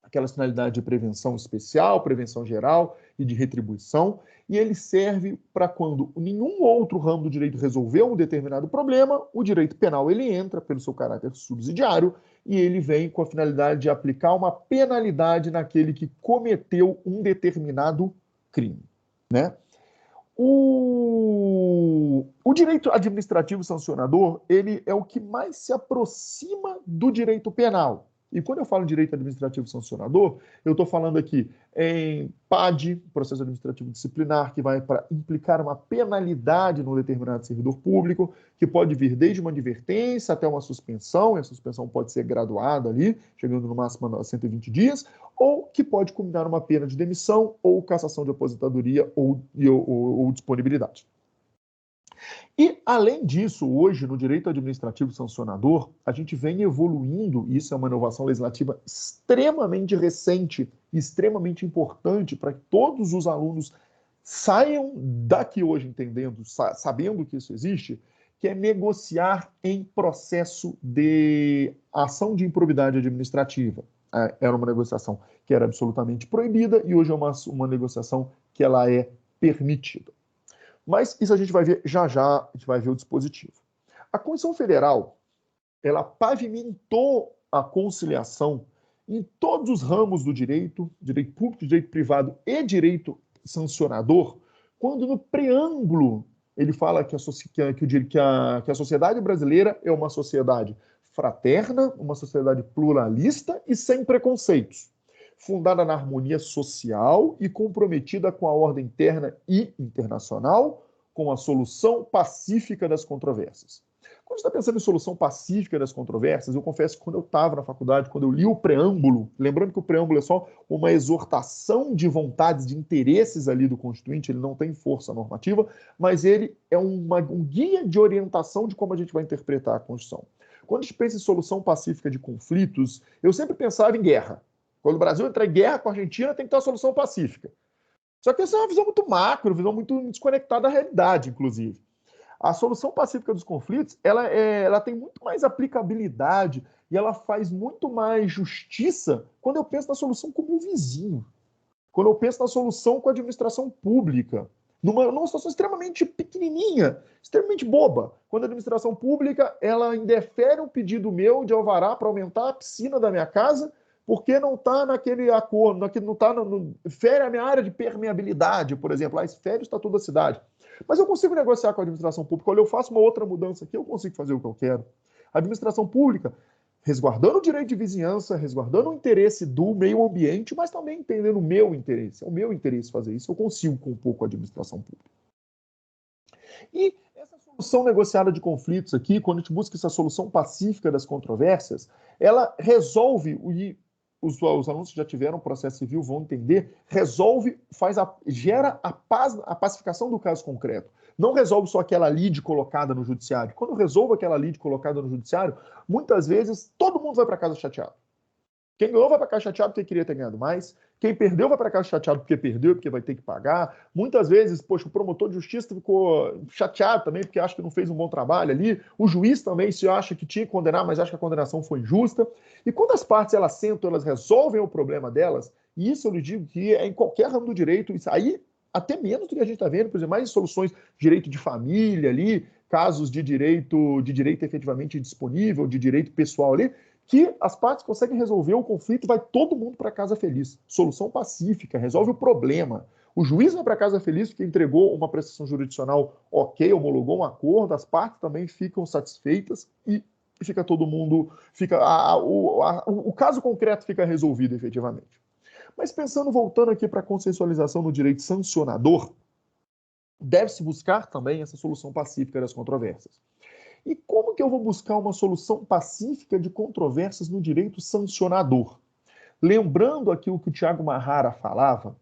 aquelas finalidades de prevenção especial, prevenção geral e de retribuição, e ele serve para quando nenhum outro ramo do direito resolveu um determinado problema, o direito penal ele entra pelo seu caráter subsidiário e ele vem com a finalidade de aplicar uma penalidade naquele que cometeu um determinado crime, né? O direito administrativo sancionador, ele é o que mais se aproxima do direito penal. E quando eu falo em direito administrativo sancionador, eu estou falando aqui em PAD, processo administrativo disciplinar, que vai implicar uma penalidade no determinado servidor público, que pode vir desde uma advertência até uma suspensão, e a suspensão pode ser graduada ali, chegando no máximo a 120 dias, ou que pode culminar uma pena de demissão ou cassação de aposentadoria ou disponibilidade. E, além disso, hoje, no direito administrativo sancionador, a gente vem evoluindo, e isso é uma inovação legislativa extremamente recente, extremamente importante para que todos os alunos saiam daqui hoje entendendo, sabendo que isso existe, que é negociar em processo de ação de improbidade administrativa. Era uma negociação que era absolutamente proibida e hoje é uma negociação que ela é permitida. Mas isso a gente vai ver já, a gente vai ver o dispositivo. A Constituição Federal, ela pavimentou a conciliação em todos os ramos do direito público, direito privado e direito sancionador, quando no preâmbulo ele fala que a sociedade brasileira é uma sociedade fraterna, uma sociedade pluralista e sem preconceitos, fundada na harmonia social e comprometida com a ordem interna e internacional, com a solução pacífica das controvérsias. Quando você está pensando em solução pacífica das controvérsias, eu confesso que quando eu estava na faculdade, quando eu li o preâmbulo, lembrando que o preâmbulo é só uma exortação de vontades, de interesses ali do Constituinte, ele não tem força normativa, mas ele é um guia de orientação de como a gente vai interpretar a Constituição. Quando a gente pensa em solução pacífica de conflitos, eu sempre pensava em guerra. Quando o Brasil entrar em guerra com a Argentina, tem que ter uma solução pacífica. Só que essa é uma visão muito macro, uma visão muito desconectada da realidade, inclusive. A solução pacífica dos conflitos, ela tem muito mais aplicabilidade e ela faz muito mais justiça quando eu penso na solução com o meu vizinho. Quando eu penso na solução com a administração pública. Numa situação extremamente pequenininha, extremamente boba. Quando a administração pública, ela indefere um pedido meu de alvará para aumentar a piscina da minha casa, porque não está naquele acordo, não está fere a minha área de permeabilidade, por exemplo, lá fere o Estatuto da Cidade. Mas eu consigo negociar com a administração pública, olha, eu faço uma outra mudança aqui, eu consigo fazer o que eu quero. A administração pública, resguardando o direito de vizinhança, resguardando o interesse do meio ambiente, mas também entendendo o meu interesse. É o meu interesse fazer isso, eu consigo compor com a administração pública. E essa solução negociada de conflitos aqui, quando a gente busca essa solução pacífica das controvérsias, ela resolve, e os alunos que já tiveram processo civil vão entender, gera a pacificação do caso concreto. Não resolve só aquela lide colocada no judiciário. Quando resolve aquela lide colocada no judiciário, muitas vezes todo mundo vai para casa chateado. Quem ganhou vai para casa chateado porque queria ter ganhado mais. Quem perdeu vai para casa chateado porque perdeu, porque vai ter que pagar. Muitas vezes, poxa, o promotor de justiça ficou chateado também porque acha que não fez um bom trabalho ali. O juiz também se acha que tinha que condenar, mas acha que a condenação foi injusta. E quando as partes elas sentam, elas resolvem o problema delas, e isso eu lhe digo que é em qualquer ramo do direito, isso aí até menos do que a gente está vendo, por exemplo, mais soluções de direito de família ali, casos de direito efetivamente disponível, de direito pessoal ali, que as partes conseguem resolver o conflito e vai todo mundo para casa feliz. Solução pacífica, resolve o problema. O juiz vai para casa feliz porque entregou uma prestação jurisdicional ok, homologou um acordo, as partes também ficam satisfeitas e fica todo mundo... o caso concreto fica resolvido efetivamente. Mas voltando aqui para a consensualização no direito sancionador, deve-se buscar também essa solução pacífica das controvérsias. E como que eu vou buscar uma solução pacífica de controvérsias no direito sancionador? Lembrando aqui o que o Tiago Marrara falava,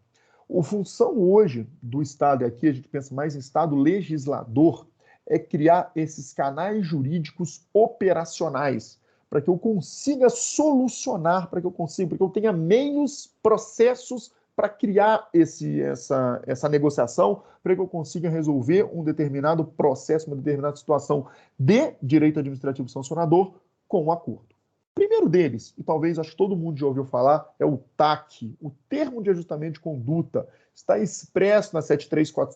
a função hoje do Estado, e aqui a gente pensa mais em Estado legislador, é criar esses canais jurídicos operacionais, para que eu consiga solucionar, para que eu tenha meios, processos para criar essa negociação, para que eu consiga resolver um determinado processo, uma determinada situação de direito administrativo sancionador com um acordo. O primeiro deles, e talvez acho que todo mundo já ouviu falar, é o TAC, o Termo de Ajustamento de Conduta. Está expresso na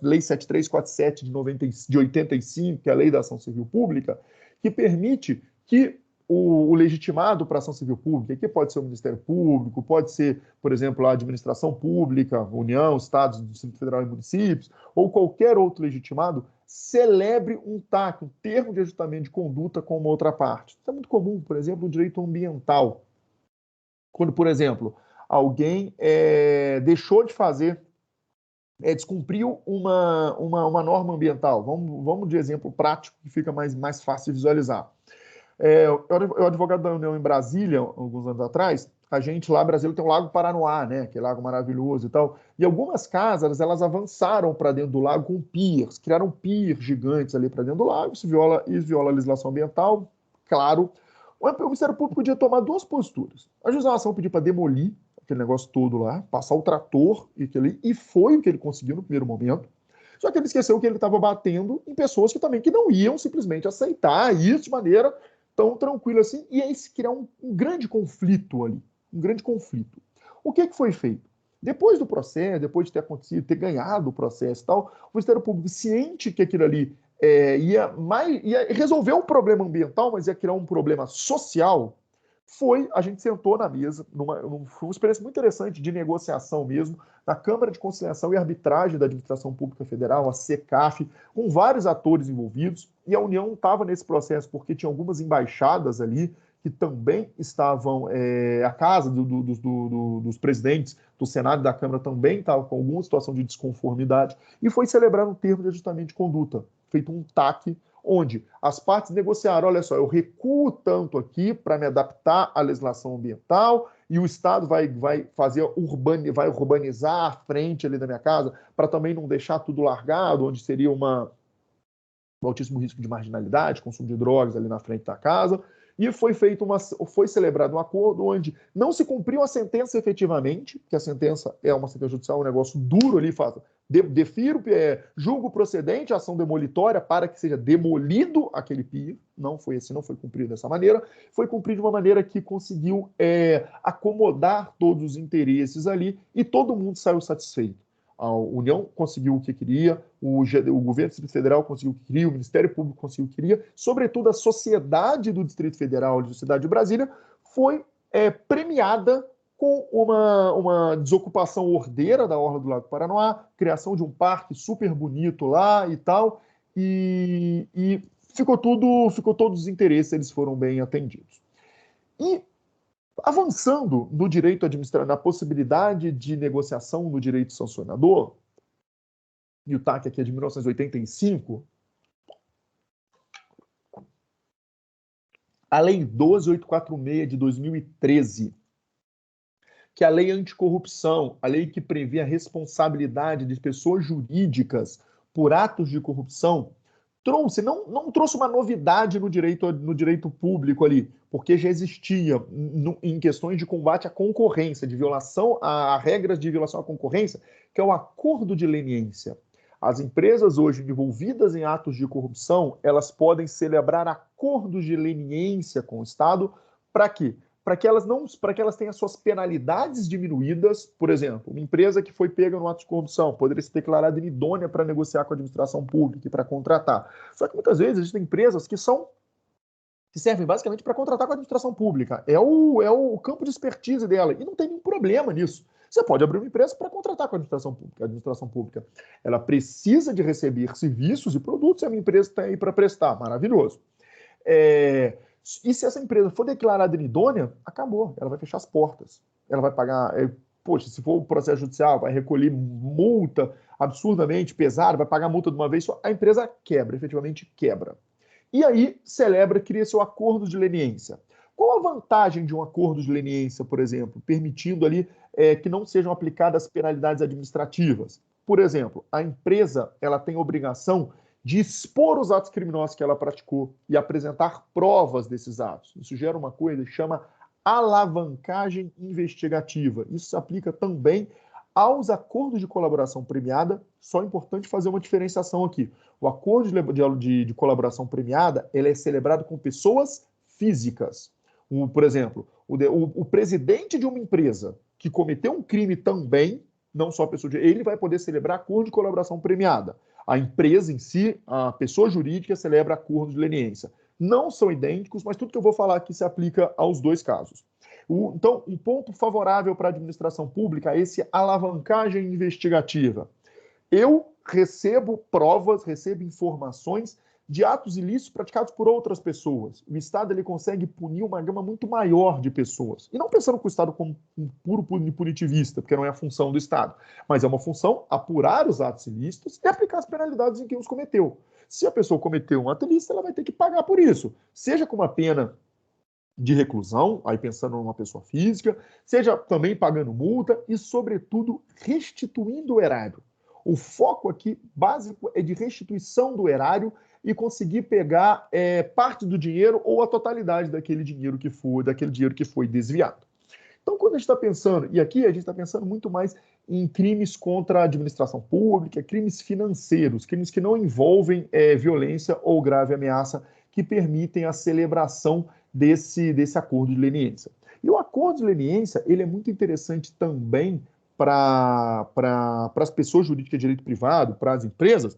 Lei 7347 de 85, que é a Lei da Ação Civil Pública, que permite que o legitimado para ação civil pública, que pode ser o Ministério Público, pode ser, por exemplo, a administração pública, União, Estados, Distrito Federal e municípios, ou qualquer outro legitimado, celebre um TAC, um termo de ajustamento de conduta com uma outra parte. Isso é muito comum, por exemplo, no direito ambiental. Quando, por exemplo, alguém deixou de fazer, descumpriu uma norma ambiental. Vamos de exemplo prático que fica mais fácil de visualizar. Eu advogado da União em Brasília, alguns anos atrás, a gente lá, Brasília, tem o Lago Paranoá, né? Que é lago maravilhoso e tal. E algumas casas, elas avançaram para dentro do lago com piers, criaram piers gigantes ali para dentro do lago, isso viola a legislação ambiental, claro. O Ministério Público podia tomar duas posturas. A legislação pediu para demolir aquele negócio todo lá, passar o trator e foi o que ele conseguiu no primeiro momento. Só que ele esqueceu que ele estava batendo em pessoas que não iam simplesmente aceitar isso de maneira tão tranquila assim, e aí se criar um grande conflito ali, um grande conflito. O que foi feito? Depois do processo, depois de ter acontecido, ter ganhado o processo e tal, o Ministério Público, ciente que aquilo ali ia resolver um problema ambiental, mas ia criar um problema social, a gente sentou na mesa, foi uma experiência muito interessante de negociação mesmo, na Câmara de Conciliação e Arbitragem da Administração Pública Federal, a CECAF, com vários atores envolvidos, e a União estava nesse processo porque tinha algumas embaixadas ali que também estavam, a casa dos presidentes do Senado e da Câmara também estava com alguma situação de desconformidade, e foi celebrado um termo de ajustamento de conduta, feito um TAC, onde as partes negociaram, olha só, eu recuo tanto aqui para me adaptar à legislação ambiental e o Estado vai urbanizar a frente ali da minha casa para também não deixar tudo largado, onde seria um altíssimo risco de marginalidade, consumo de drogas ali na frente da casa. E foi celebrado um acordo onde não se cumpriu a sentença efetivamente, que a sentença é uma sentença judicial, um negócio duro ali, julgo procedente a ação demolitória para que seja demolido aquele pier. Não foi cumprido dessa maneira. Foi cumprido de uma maneira que conseguiu acomodar todos os interesses ali e todo mundo saiu satisfeito. A União conseguiu o que queria, o governo do Distrito Federal conseguiu o que queria, o Ministério Público conseguiu o que queria, sobretudo a sociedade do Distrito Federal, a sociedade de Brasília, foi premiada com uma desocupação ordeira da orla do Lago Paranoá, criação de um parque super bonito lá e tal, e todos os interesses, eles foram bem atendidos. E avançando no direito administrativo, na possibilidade de negociação no direito sancionador, e o TAC aqui é de 1985, a Lei 12.846 de 2013, que é a lei anticorrupção, a lei que prevê a responsabilidade de pessoas jurídicas por atos de corrupção, não trouxe uma novidade no direito público ali, porque já existia em questões de combate à concorrência, de violação a regras de violação à concorrência, que é o acordo de leniência. As empresas hoje envolvidas em atos de corrupção, elas podem celebrar acordos de leniência com o Estado, para quê? Para que elas tenham suas penalidades diminuídas. Por exemplo, uma empresa que foi pega no ato de corrupção poderia ser declarada inidônea para negociar com a administração pública e para contratar. Só que muitas vezes existem empresas que servem basicamente para contratar com a administração pública. É o campo de expertise dela, e não tem nenhum problema nisso. Você pode abrir uma empresa para contratar com a administração pública. A administração pública, ela precisa de receber serviços e produtos, e a minha empresa está aí para prestar. Maravilhoso. E se essa empresa for declarada inidônea, acabou, ela vai fechar as portas. Ela vai pagar, se for um processo judicial, vai recolher multa absurdamente pesada, vai pagar multa de uma vez só, a empresa efetivamente quebra. E aí cria seu acordo de leniência. Qual a vantagem de um acordo de leniência, por exemplo, permitindo ali que não sejam aplicadas penalidades administrativas? Por exemplo, a empresa ela tem obrigação de expor os atos criminosos que ela praticou e apresentar provas desses atos. Isso gera uma coisa que chama alavancagem investigativa. Isso se aplica também aos acordos de colaboração premiada. Só é importante fazer uma diferenciação aqui. O acordo de colaboração premiada ele é celebrado com pessoas físicas. Por exemplo, o presidente de uma empresa que cometeu um crime também, não só a pessoa, ele vai poder celebrar acordo de colaboração premiada. A empresa em si, a pessoa jurídica, celebra acordo de leniência. Não são idênticos, mas tudo que eu vou falar aqui se aplica aos dois casos. Então, um ponto favorável para a administração pública é esse alavancagem investigativa. Eu recebo provas, recebo informações de atos ilícitos praticados por outras pessoas. O Estado ele consegue punir uma gama muito maior de pessoas. E não pensando com o Estado como um puro punitivista, porque não é a função do Estado, mas é uma função apurar os atos ilícitos e aplicar as penalidades em quem os cometeu. Se a pessoa cometeu um ato ilícito, ela vai ter que pagar por isso, seja com uma pena de reclusão, aí pensando numa pessoa física, seja também pagando multa e, sobretudo, restituindo o erário. O foco aqui básico é de restituição do erário e conseguir pegar parte do dinheiro ou a totalidade daquele dinheiro que foi desviado. Então, quando a gente está pensando, e aqui a gente está pensando muito mais em crimes contra a administração pública, crimes financeiros, crimes que não envolvem violência ou grave ameaça, que permitem a celebração desse acordo de leniência. E o acordo de leniência, ele é muito interessante também para as pessoas jurídicas de direito privado, para as empresas,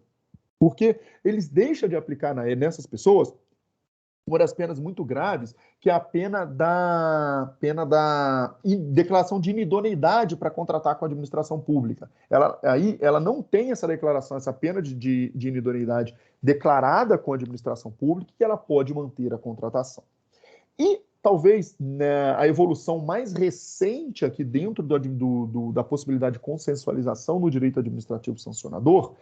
porque eles deixam de aplicar nessas pessoas uma das penas muito graves, que é a pena da declaração de inidoneidade para contratar com a administração pública. Ela não tem essa declaração, essa pena de inidoneidade declarada com a administração pública, que ela pode manter a contratação. E talvez a evolução mais recente aqui dentro da possibilidade de consensualização no direito administrativo sancionador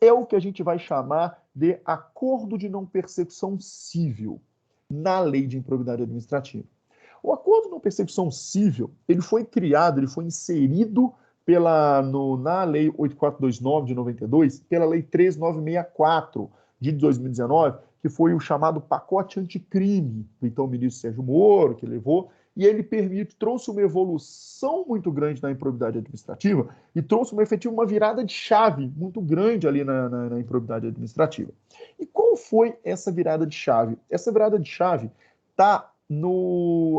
é o que a gente vai chamar de acordo de não persecução civil na lei de improbidade administrativa. O acordo de não persecução civil, ele foi inserido na lei 8429 de 92, pela lei 13964 de 2019, que foi o chamado pacote anticrime do então ministro Sérgio Moro, que levou, e ele trouxe uma evolução muito grande na improbidade administrativa e trouxe uma virada de chave muito grande ali na improbidade administrativa. E qual foi essa virada de chave? Essa virada de chave está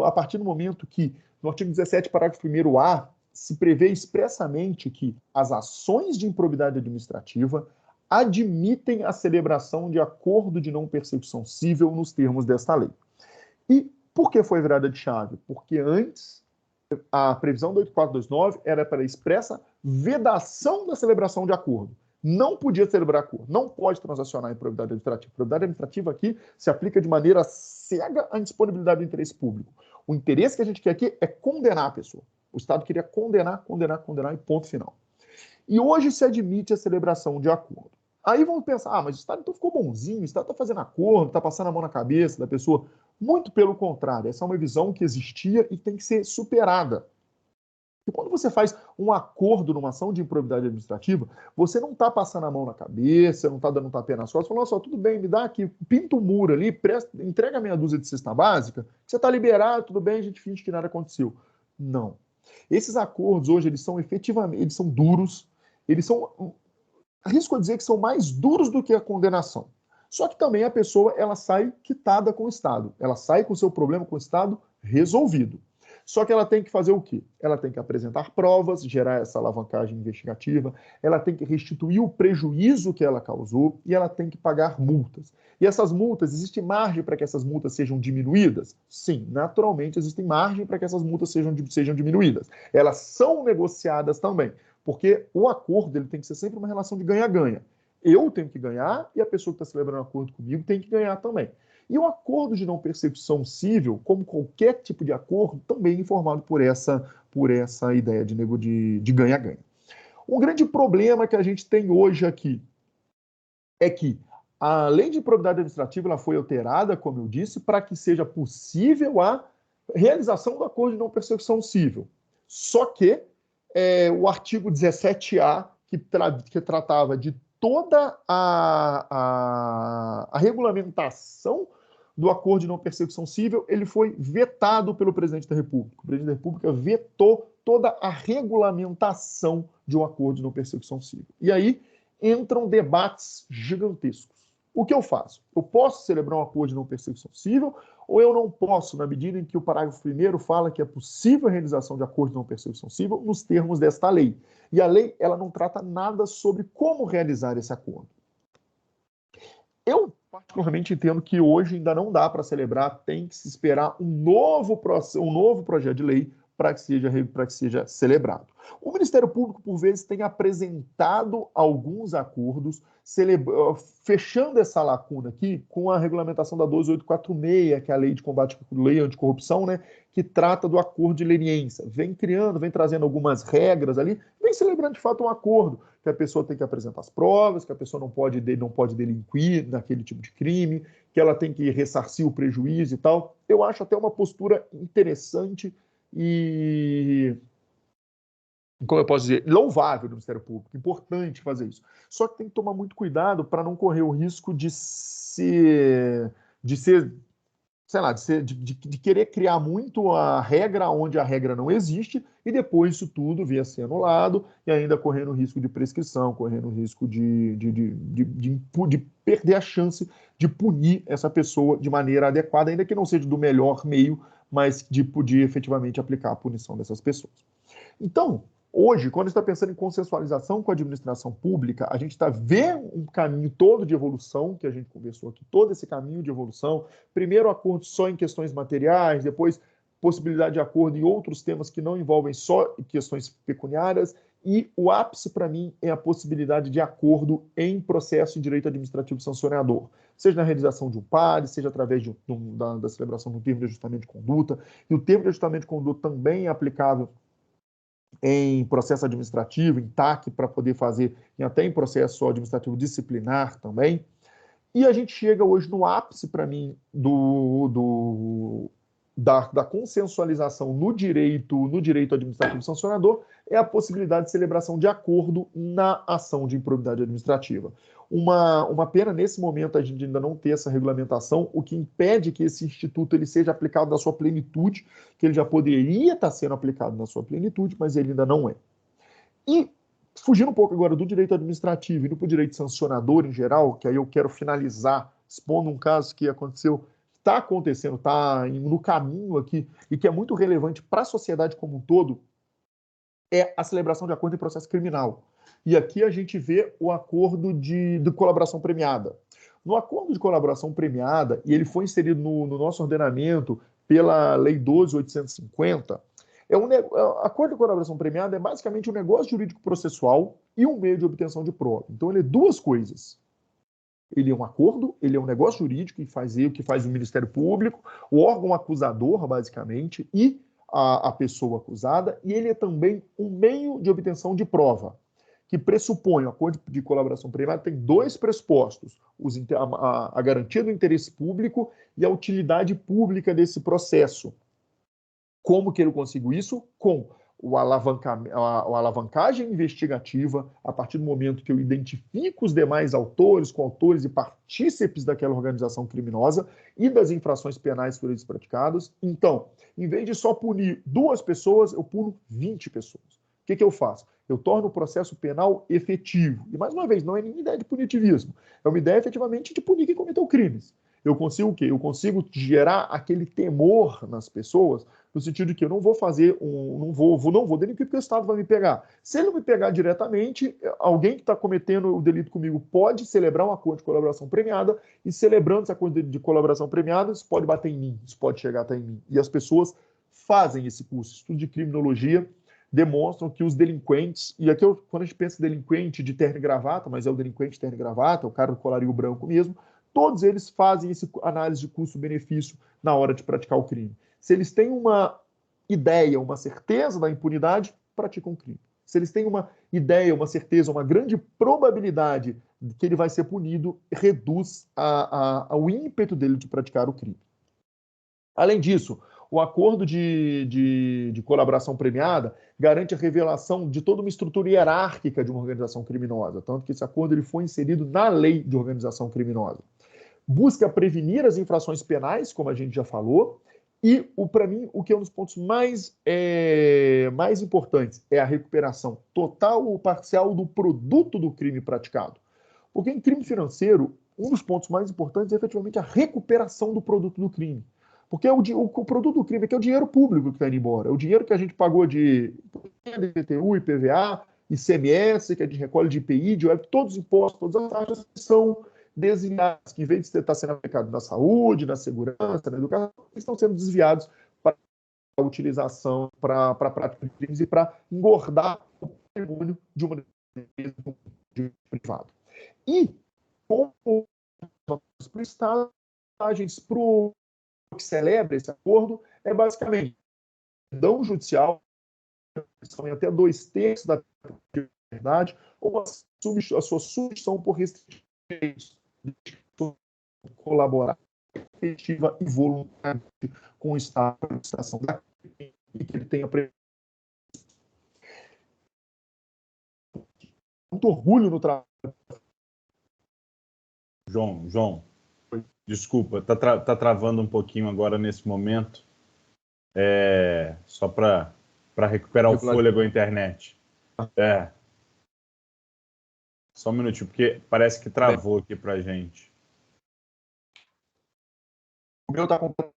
a partir do momento que, no artigo 17, parágrafo 1º-A, se prevê expressamente que as ações de improbidade administrativa admitem a celebração de acordo de não persecução civil nos termos desta lei. E por que foi virada de chave? Porque antes, a previsão do 8429 era para a expressa vedação da celebração de acordo. Não podia celebrar acordo, não pode transacionar em improbidade administrativa. A improbidade administrativa aqui se aplica de maneira cega à indisponibilidade do interesse público. O interesse que a gente quer aqui é condenar a pessoa. O Estado queria condenar e ponto final. E hoje se admite a celebração de acordo. Aí vamos pensar, mas o Estado então ficou bonzinho, o Estado está fazendo acordo, está passando a mão na cabeça da pessoa. Muito pelo contrário, essa é uma visão que existia e tem que ser superada. E quando você faz um acordo numa ação de improbidade administrativa, você não está passando a mão na cabeça, não está dando um tapé nas costas, falando, tudo bem, me dá aqui, pinta um muro ali, entrega meia dúzia de cesta básica, você está liberado, tudo bem, a gente finge que nada aconteceu. Não. Esses acordos hoje, eles são efetivamente, eles são duros, eles são, arrisco a dizer que são mais duros do que a condenação. Só que também a pessoa, ela sai quitada com o Estado, ela sai com o seu problema com o Estado resolvido. Só que ela tem que fazer o quê? Ela tem que apresentar provas, gerar essa alavancagem investigativa, ela tem que restituir o prejuízo que ela causou e ela tem que pagar multas. E essas multas, existe margem para que essas multas sejam diminuídas? Sim, naturalmente existe margem para que essas multas sejam diminuídas. Elas são negociadas também, porque o acordo ele tem que ser sempre uma relação de ganha-ganha. Eu tenho que ganhar e a pessoa que está celebrando um acordo comigo tem que ganhar também. E o acordo de não persecução civil, como qualquer tipo de acordo, também é informado por essa ideia de ganha-ganha. Um grande problema que a gente tem hoje aqui é que a lei de improbidade administrativa ela foi alterada, como eu disse, para que seja possível a realização do acordo de não persecução civil. Só que o artigo 17A, que tratava de toda a regulamentação do acordo de não persecução civil, ele foi vetado pelo presidente da República. O presidente da República vetou toda a regulamentação de um acordo de não persecução civil. E aí entram debates gigantescos. O que eu faço? Eu posso celebrar um acordo de não persecução civil ou eu não posso, na medida em que o parágrafo 1º fala que é possível a realização de acordo de não persecução civil nos termos desta lei. E a lei ela não trata nada sobre como realizar esse acordo. Eu, particularmente, entendo que hoje ainda não dá para celebrar, tem que se esperar um novo projeto de lei para que seja celebrado. O Ministério Público, por vezes, tem apresentado alguns acordos, fechando essa lacuna aqui com a regulamentação da 2846, que é a lei de combate à lei anticorrupção, né, que trata do acordo de leniência. Vem trazendo algumas regras ali, vem celebrando de fato um acordo, que a pessoa tem que apresentar as provas, que a pessoa não pode delinquir naquele tipo de crime, que ela tem que ressarcir o prejuízo e tal. Eu acho até uma postura interessante e, como eu posso dizer, louvável do Ministério Público, importante fazer isso. Só que tem que tomar muito cuidado para não correr o risco de querer criar muito a regra onde a regra não existe e depois isso tudo vir a ser anulado e ainda correndo o risco de prescrição, correndo o risco de perder a chance de punir essa pessoa de maneira adequada, ainda que não seja do melhor meio, mas de poder efetivamente aplicar a punição dessas pessoas. Então, hoje, quando a gente está pensando em consensualização com a administração pública, a gente está vendo um caminho todo de evolução, que a gente conversou aqui, todo esse caminho de evolução. Primeiro, acordo só em questões materiais, depois, possibilidade de acordo em outros temas que não envolvem só questões pecuniárias, e o ápice, para mim, é a possibilidade de acordo em processo de direito administrativo sancionador, seja na realização de um PAD, seja através da celebração do termo de ajustamento de conduta, e o termo de ajustamento de conduta também é aplicável em processo administrativo, em TAC, para poder fazer, e até em processo administrativo disciplinar também. E a gente chega hoje no ápice, para mim, da consensualização no direito administrativo sancionador, é a possibilidade de celebração de acordo na ação de improbidade administrativa. Uma pena, nesse momento, a gente ainda não ter essa regulamentação, o que impede que esse instituto ele seja aplicado na sua plenitude, que ele já poderia estar sendo aplicado na sua plenitude, mas ele ainda não é. E, fugindo um pouco agora do direito administrativo e indo para o direito sancionador em geral, que aí eu quero finalizar expondo um caso que aconteceu, está acontecendo, está no caminho aqui, e que é muito relevante para a sociedade como um todo, é a celebração de acordo em processo criminal. E aqui a gente vê o acordo de colaboração premiada. No acordo de colaboração premiada, e ele foi inserido no nosso ordenamento pela Lei 12.850, acordo de colaboração premiada é basicamente um negócio jurídico processual e um meio de obtenção de prova. Então ele é duas coisas. Ele é um acordo, ele é um negócio jurídico que faz o Ministério Público, o órgão acusador, basicamente, e a pessoa acusada, e ele é também um meio de obtenção de prova, que pressupõe, o acordo de colaboração premiada tem dois pressupostos, a garantia do interesse público e a utilidade pública desse processo. Como que ele conseguiu isso? Com a alavancagem investigativa, a partir do momento que eu identifico os demais autores, coautores e partícipes daquela organização criminosa e das infrações penais por eles praticadas. Então, em vez de só punir 2 pessoas, eu puno 20 pessoas. O que eu faço? Eu torno o processo penal efetivo. E, mais uma vez, não é nenhuma ideia de punitivismo. É uma ideia, efetivamente, de punir quem cometeu crimes. Eu consigo o quê? Eu consigo gerar aquele temor nas pessoas, no sentido de que eu não vou fazer não vou delinquir porque o Estado vai me pegar. Se ele não me pegar diretamente, alguém que está cometendo o delito comigo pode celebrar um acordo de colaboração premiada, e celebrando esse acordo de colaboração premiada, isso pode bater em mim, isso pode chegar até em mim. E as pessoas fazem esse curso. Estudo de criminologia demonstram que os delinquentes, e aqui quando a gente pensa em delinquente de terno e gravata, mas é o delinquente de terno e gravata, o cara do colarinho branco mesmo, todos eles fazem essa análise de custo-benefício na hora de praticar o crime. Se eles têm uma ideia, uma certeza da impunidade, praticam o crime. Se eles têm uma ideia, uma certeza, uma grande probabilidade de que ele vai ser punido, reduz o ímpeto dele de praticar o crime. Além disso, o acordo de colaboração premiada garante a revelação de toda uma estrutura hierárquica de uma organização criminosa, tanto que esse acordo ele foi inserido na lei de organização criminosa. Busca prevenir as infrações penais, como a gente já falou, e, para mim, o que é um dos pontos mais importantes é a recuperação total ou parcial do produto do crime praticado. Porque em crime financeiro, um dos pontos mais importantes é efetivamente a recuperação do produto do crime. Porque o produto do crime aqui é o dinheiro público que está indo embora, é o dinheiro que a gente pagou de IPTU, IPVA, ICMS, que a gente recolhe de IPI, de web, todos os impostos, todas as taxas que são desviados, que em vez de estar sendo aplicado na saúde, na segurança, na educação, estão sendo desviados para utilização para prática de crimes e para engordar o patrimônio de uma empresa privada. E, como para o Estado, para o que celebra esse acordo, é basicamente perdão judicial, são em até 2/3 da verdade, ou a sua substituição por restrições de colaborar efetiva e voluntária com o Estado para a administração da e que ele tenha muito orgulho no trabalho. João, desculpa, tá travando um pouquinho agora nesse momento. Só para recuperar o fôlego à internet. Só um minutinho, porque parece que travou aqui para a gente. O meu está completamente.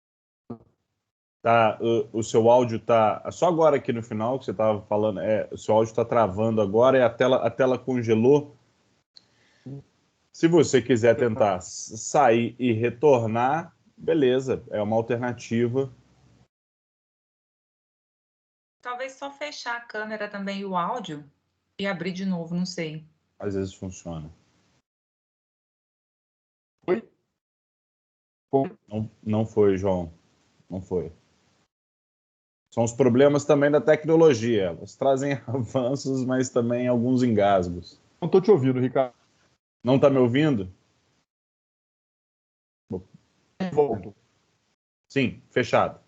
Tá, o seu áudio tá só agora aqui no final que você estava falando, o seu áudio está travando agora e a tela congelou. Se você quiser tentar sair e retornar, beleza, é uma alternativa. Talvez só fechar a câmera também e o áudio e abrir de novo, não sei. Às vezes funciona. Foi? Não foi, João. Não foi. São os problemas também da tecnologia. Elas trazem avanços, mas também alguns engasgos. Não estou te ouvindo, Ricardo. Não está me ouvindo? Volto. Sim, fechado.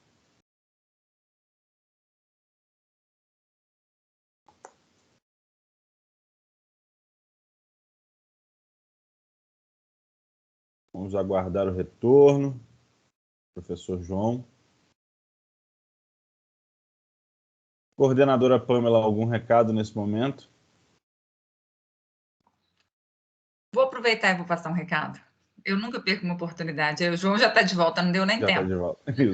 Vamos aguardar o retorno. Professor João. Coordenadora Pamela, algum recado nesse momento? Vou aproveitar e vou passar um recado. Eu nunca perco uma oportunidade. O João já está de volta, não deu nem tempo. Já está de volta. Isso.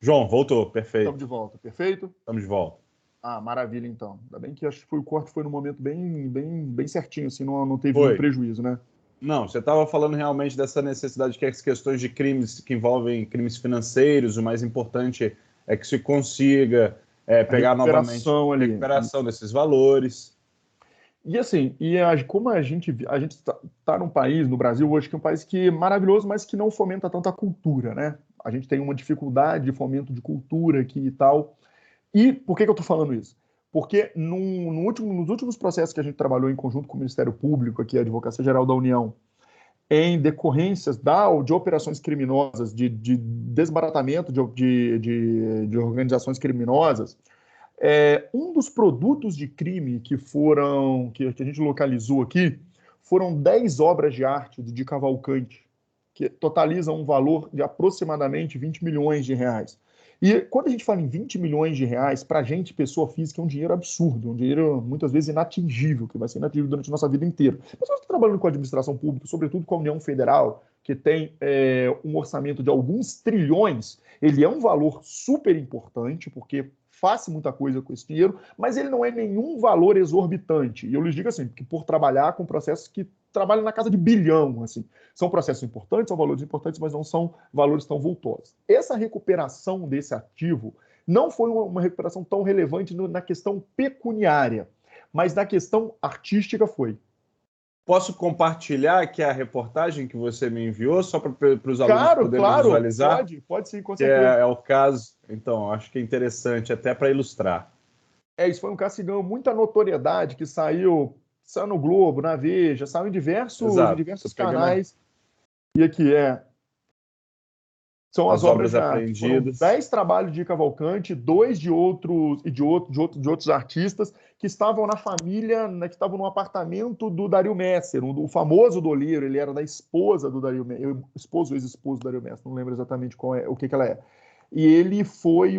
João, voltou, perfeito. Estamos de volta, perfeito? Estamos de volta. Ah, maravilha, então. Ainda bem que acho que o corte foi no momento bem certinho, assim, não teve nenhum prejuízo, né? Não, você estava falando realmente dessa necessidade que as questões de crimes que envolvem crimes financeiros, o mais importante é que se consiga pegar novamente a recuperação desses valores. E assim, como a gente está num país, no Brasil hoje, que é um país que é maravilhoso, mas que não fomenta tanto a cultura, né? A gente tem uma dificuldade de fomento de cultura aqui e tal. E por que eu estou falando isso? Porque nos últimos processos que a gente trabalhou em conjunto com o Ministério Público, aqui a Advocacia Geral da União, em decorrências de operações criminosas, de desbaratamento de organizações criminosas, um dos produtos de crime que a gente localizou aqui foram 10 obras de arte de Cavalcante, que totalizam um valor de aproximadamente 20 milhões de reais. E quando a gente fala em 20 milhões de reais, para a gente, pessoa física, é um dinheiro absurdo, um dinheiro muitas vezes inatingível, que vai ser inatingível durante a nossa vida inteira. Mas nós trabalhando com a administração pública, sobretudo com a União Federal, que tem um orçamento de alguns trilhões, ele é um valor super importante, porque faz muita coisa com esse dinheiro, mas ele não é nenhum valor exorbitante. E eu lhes digo assim, que por trabalhar com processos que trabalham na casa de bilhão, assim, são processos importantes, são valores importantes, mas não são valores tão vultosos. Essa recuperação desse ativo não foi uma recuperação tão relevante na questão pecuniária, mas na questão artística foi. Posso compartilhar aqui a reportagem que você me enviou, só para os alunos poderem visualizar? Pode sim, com certeza. É o caso, então, acho que é interessante até para ilustrar. Isso foi um caso que ganhou muita notoriedade, que saiu no Globo, na Veja, saiu em diversos canais. E aqui são as obras apreendidas. 10 trabalhos de Cavalcante, 2 de outros artistas que estavam na família, né, que estavam no apartamento do Dario Messer, o famoso doleiro. Ele era da esposa do Dario Messer, ex-esposo do Dario Messer, não lembro exatamente o que ela é. E ele foi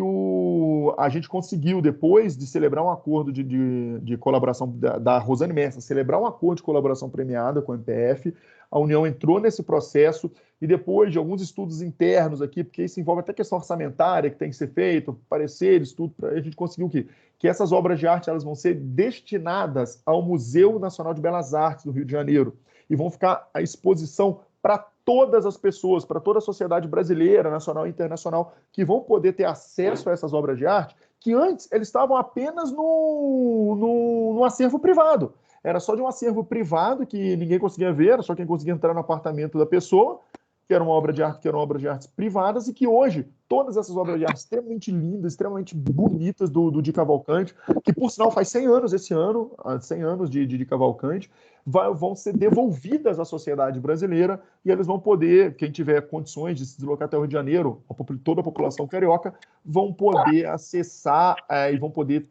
a gente conseguiu, depois de celebrar um acordo de colaboração da Rosane Messer, celebrar um acordo de colaboração premiada com a MPF, a União entrou nesse processo e depois de alguns estudos internos aqui, porque isso envolve até questão orçamentária que tem que ser feito, pareceres, tudo, a gente conseguiu que essas obras de arte elas vão ser destinadas ao Museu Nacional de Belas Artes do Rio de Janeiro e vão ficar à exposição para todas as pessoas, para toda a sociedade brasileira, nacional e internacional, que vão poder ter acesso a essas obras de arte, que antes eles estavam apenas no acervo privado. Era só de um acervo privado que ninguém conseguia ver, era só quem conseguia entrar no apartamento da pessoa, que era uma obra de arte, que eram obras de artes privadas, e que hoje, todas essas obras de arte extremamente lindas, extremamente bonitas do Di Cavalcanti, que por sinal faz 100 anos esse ano, 100 anos de Cavalcanti, vão ser devolvidas à sociedade brasileira, e eles vão poder, quem tiver condições de se deslocar até o Rio de Janeiro, toda a população carioca, vão poder acessar e vão poder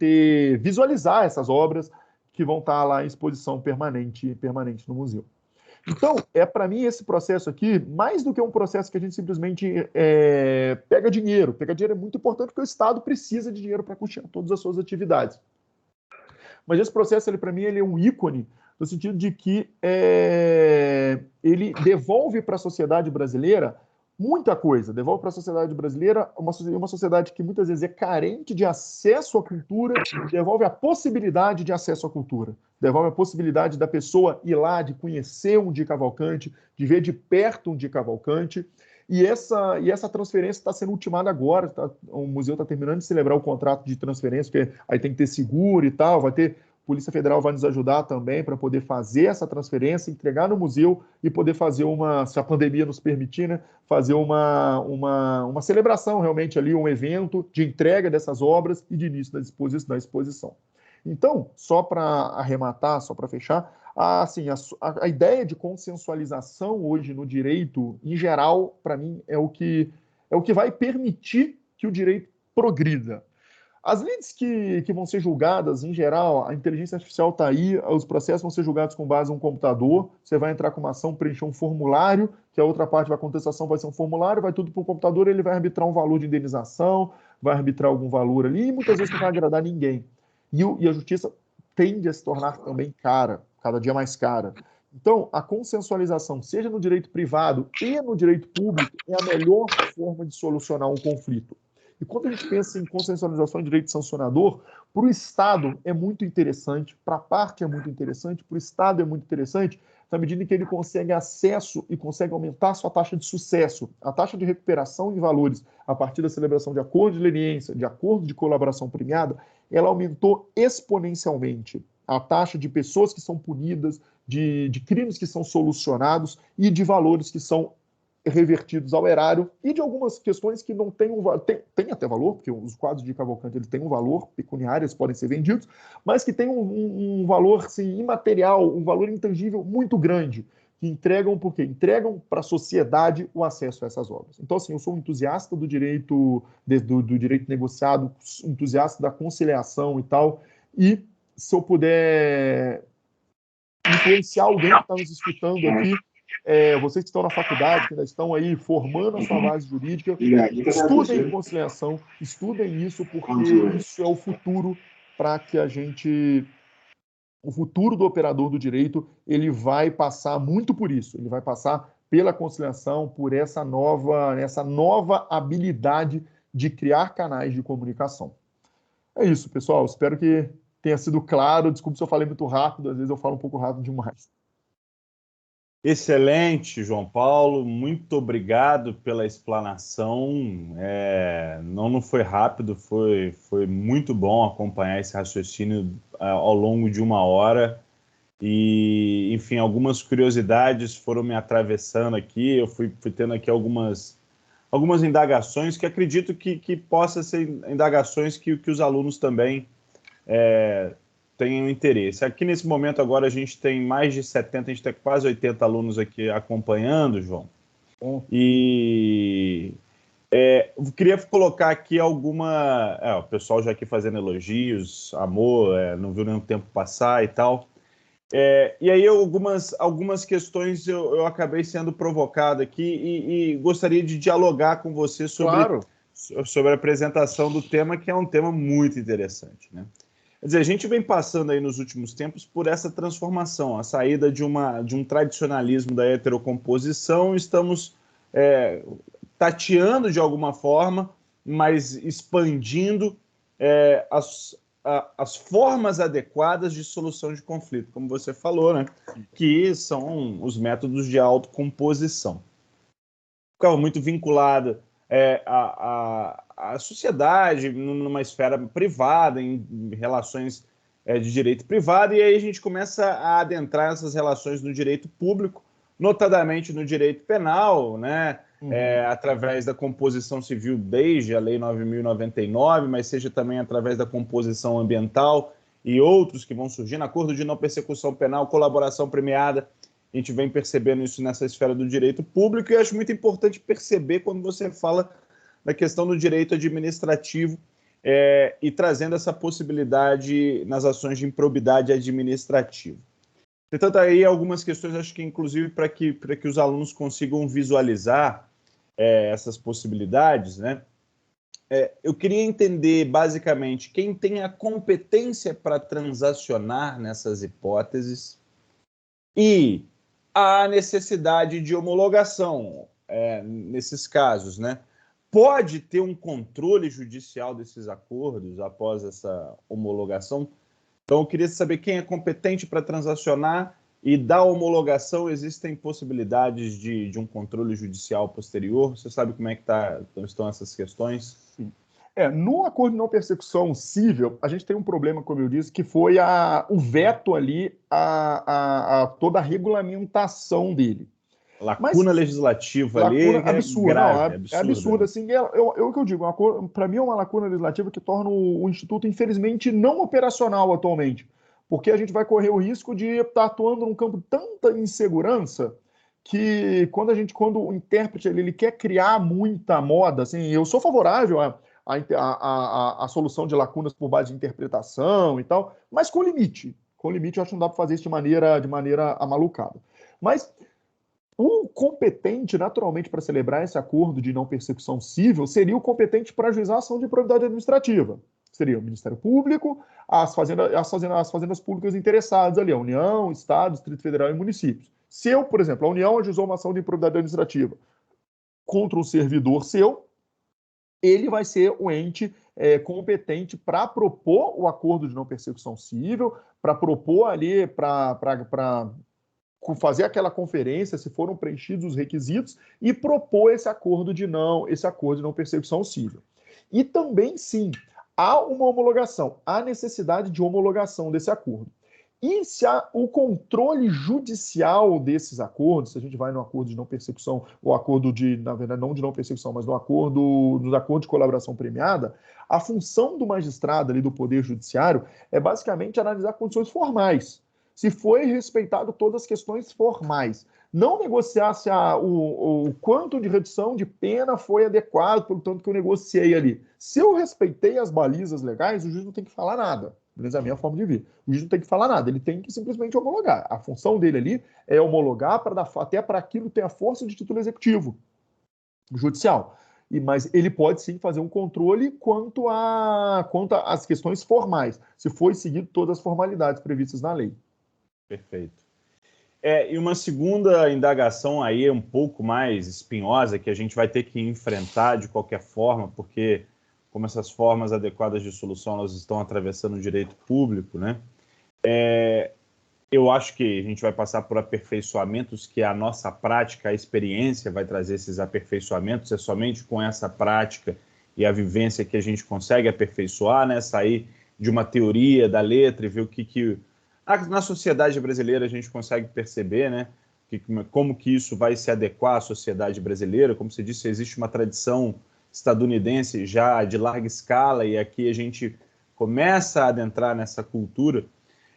visualizar essas obras que vão estar lá em exposição permanente no museu. Então, para mim, esse processo aqui, mais do que um processo que a gente simplesmente pega dinheiro. Pegar dinheiro é muito importante porque o Estado precisa de dinheiro para custear todas as suas atividades. Mas esse processo, para mim, ele é um ícone no sentido de que ele devolve para a sociedade brasileira muita coisa. Devolve para a sociedade brasileira uma sociedade que muitas vezes é carente de acesso à cultura, devolve a possibilidade de acesso à cultura. Devolve a possibilidade da pessoa ir lá, de conhecer um Di Cavalcanti, de ver de perto um Di Cavalcanti. E essa transferência está sendo ultimada agora. O museu está terminando de celebrar o contrato de transferência, porque aí tem que ter seguro e tal, vai ter... A Polícia Federal vai nos ajudar também para poder fazer essa transferência, entregar no museu e poder fazer se a pandemia nos permitir, né, fazer uma celebração realmente ali, um evento de entrega dessas obras e de início da exposição. Então, só para arrematar, só para fechar, a ideia de consensualização hoje no direito, em geral, para mim, é o que vai permitir que o direito progrida. As lides que vão ser julgadas, em geral, a inteligência artificial está aí, os processos vão ser julgados com base em um computador, você vai entrar com uma ação, preencher um formulário, que a outra parte da contestação vai ser um formulário, vai tudo para o computador, ele vai arbitrar um valor de indenização, vai arbitrar algum valor ali, e muitas vezes não vai agradar ninguém. E a justiça tende a se tornar também cara, cada dia mais cara. Então, a consensualização, seja no direito privado e no direito público, é a melhor forma de solucionar um conflito. E quando a gente pensa em consensualização de direito sancionador, para o Estado é muito interessante, para a parte é muito interessante, para o Estado é muito interessante, na medida em que ele consegue acesso e consegue aumentar a sua taxa de sucesso, a taxa de recuperação em valores a partir da celebração de acordo de leniência, de acordo de colaboração premiada, ela aumentou exponencialmente a taxa de pessoas que são punidas, de crimes que são solucionados e de valores que são revertidos ao erário e de algumas questões que não têm tem até valor, porque os quadros de Cavalcanti eles têm um valor pecuniário, eles podem ser vendidos, mas que tem um valor assim, imaterial, um valor intangível muito grande, que entregam para a sociedade o acesso a essas obras. Então, assim, eu sou um entusiasta do direito negociado, entusiasta da conciliação e tal, e se eu puder influenciar alguém que está nos escutando aqui, vocês que estão na faculdade, que ainda estão aí formando a sua base jurídica, estudem conciliação, estudem isso, porque isso é o futuro para que o futuro do operador do direito, ele vai passar muito por isso, ele vai passar pela conciliação, por essa nova habilidade de criar canais de comunicação. É isso, pessoal, espero que tenha sido claro, desculpe se eu falei muito rápido, às vezes eu falo um pouco rápido demais. Excelente, João Paulo, muito obrigado pela explanação. Não foi rápido, foi muito bom acompanhar esse raciocínio ao longo de 1 hora. E, enfim, algumas curiosidades foram me atravessando aqui. Eu fui tendo aqui algumas indagações que acredito que possam ser indagações que os alunos também tenham interesse. Aqui nesse momento agora a gente tem mais de 70, a gente tem quase 80 alunos aqui acompanhando, João. E eu queria colocar aqui o pessoal já aqui fazendo elogios, amor, não viu nenhum tempo passar e tal. E aí algumas questões eu acabei sendo provocado aqui e gostaria de dialogar com você sobre a apresentação do tema, que é um tema muito interessante, né? Quer dizer, a gente vem passando aí nos últimos tempos por essa transformação, a saída de um tradicionalismo da heterocomposição, estamos tateando de alguma forma, mas expandindo as formas adequadas de solução de conflito, como você falou, né? Que são os métodos de autocomposição. ficava muito vinculada à sociedade, numa esfera privada, em relações de direito privado, e aí a gente começa a adentrar essas relações no direito público, notadamente no direito penal, né? Através da composição civil desde a Lei 9.099, mas seja também através da composição ambiental e outros que vão surgindo, acordo de não persecução penal, colaboração premiada. A gente vem percebendo isso nessa esfera do direito público, e eu acho muito importante perceber quando você fala da questão do direito administrativo e trazendo essa possibilidade nas ações de improbidade administrativa. Portanto, aí algumas questões, acho que inclusive para que os alunos consigam visualizar essas possibilidades, né? Eu queria entender, basicamente, quem tem a competência para transacionar nessas hipóteses e a necessidade de homologação nesses casos, né? Pode ter um controle judicial desses acordos após essa homologação? Então, eu queria saber quem é competente para transacionar, e da homologação existem possibilidades de um controle judicial posterior? Você sabe como é que estão essas questões? Sim. No acordo de não persecução civil, a gente tem um problema, como eu disse, que foi o veto ali a toda a regulamentação dele. Lacuna legislativa lacuna ali absurda, grave, não, é absurda. Assim, o que eu digo, para mim é uma lacuna legislativa que torna o Instituto, infelizmente, não operacional atualmente, porque a gente vai correr o risco de estar atuando num campo de tanta insegurança que quando o intérprete ele quer criar muita moda, assim, eu sou favorável à solução de lacunas por base de interpretação e tal, mas com limite. Com limite, eu acho que não dá para fazer isso de maneira amalucada. Mas o competente, naturalmente, para celebrar esse acordo de não persecução civil seria o competente para ajuizar a ação de improbidade administrativa. Seria o Ministério Público, as fazendas públicas interessadas ali, a União, Estado, Distrito Federal e municípios. Se eu, por exemplo, a União ajuizou uma ação de improbidade administrativa contra um servidor seu, ele vai ser o ente competente para propor o acordo de não persecução civil, para propor ali, para fazer aquela conferência, se foram preenchidos os requisitos, e propor esse acordo de não persecução civil. E também, sim, há uma homologação, há necessidade de homologação desse acordo. E se o controle judicial desses acordos, se a gente vai no acordo de não persecução, ou acordo na verdade, não de não persecução, mas no acordo de colaboração premiada, a função do magistrado ali do Poder Judiciário é basicamente analisar condições formais. Se foi respeitado todas as questões formais. Não negociar se o quanto de redução de pena foi adequado pelo tanto que eu negociei ali. Se eu respeitei as balizas legais, o juiz não tem que falar nada. Beleza? É a minha forma de ver. O juiz não tem que falar nada, ele tem que simplesmente homologar. A função dele ali é homologar até para aquilo ter a força de título executivo judicial. Mas ele pode sim fazer um controle quanto às questões formais, se foi seguido todas as formalidades previstas na lei. Perfeito. E uma segunda indagação aí um pouco mais espinhosa, que a gente vai ter que enfrentar de qualquer forma, porque como essas formas adequadas de solução elas estão atravessando o direito público, né? Eu acho que a gente vai passar por aperfeiçoamentos que a nossa prática, a experiência vai trazer esses aperfeiçoamentos. É somente com essa prática e a vivência que a gente consegue aperfeiçoar, né? Sair de uma teoria da letra e ver o que na sociedade brasileira a gente consegue perceber, né? Como que isso vai se adequar à sociedade brasileira. Como você disse, existe uma tradição estadunidense já de larga escala, e aqui a gente começa a adentrar nessa cultura.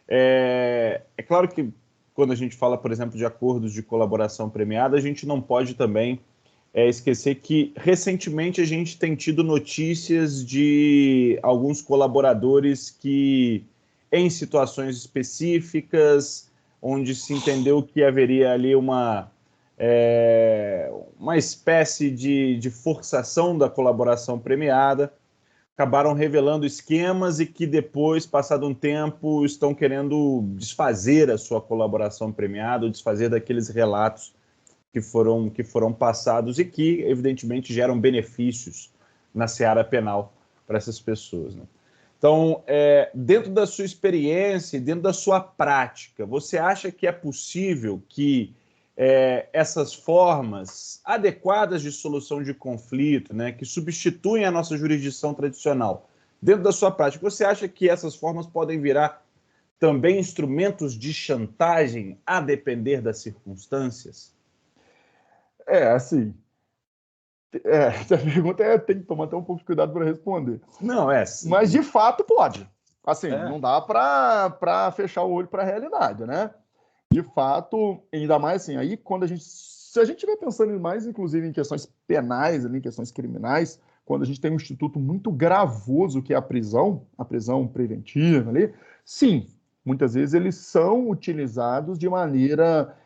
É claro que quando a gente fala, por exemplo, de acordos de colaboração premiada, a gente não pode também esquecer que recentemente a gente tem tido notícias de alguns colaboradores que, em situações específicas, onde se entendeu que haveria ali uma espécie de forçação da colaboração premiada, acabaram revelando esquemas e que depois, passado um tempo, estão querendo desfazer a sua colaboração premiada, ou desfazer daqueles relatos que foram passados e que, evidentemente, geram benefícios na seara penal para essas pessoas, né? Então, dentro da sua experiência, dentro da sua prática, você acha que é possível que essas formas adequadas de solução de conflito, né, que substituem a nossa jurisdição tradicional, dentro da sua prática, você acha que essas formas podem virar também instrumentos de chantagem a depender das circunstâncias? Assim, essa pergunta tem que tomar até um pouco de cuidado para responder. Não, sim. Mas, de fato, pode. Assim, não dá para fechar o olho para a realidade, né? De fato, ainda mais assim, aí quando se a gente estiver pensando mais, inclusive, em questões penais, em questões criminais, quando a gente tem um instituto muito gravoso que é a prisão preventiva ali, sim, muitas vezes eles são utilizados de maneira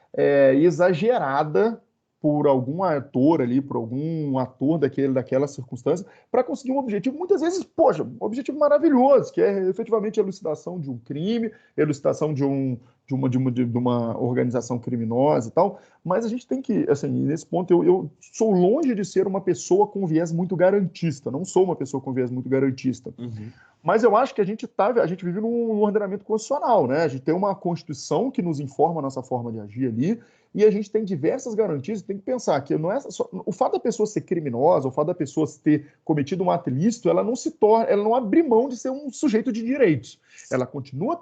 exagerada por algum ator ali, por algum ator daquela circunstância, para conseguir um objetivo, muitas vezes, poxa, um objetivo maravilhoso, que é efetivamente a elucidação de um crime, elucidação de uma organização criminosa e tal, mas a gente tem que, assim, nesse ponto, eu sou longe de ser uma pessoa com viés muito garantista, não sou uma pessoa com viés muito garantista. Uhum. Mas eu acho que a gente vive num ordenamento constitucional, né? A gente tem uma Constituição que nos informa a nossa forma de agir ali, e a gente tem diversas garantias, tem que pensar que não é só, o fato da pessoa ser criminosa, o fato da pessoa ter cometido um ato ilícito, ela não abre mão de ser um sujeito de direitos. Ela continua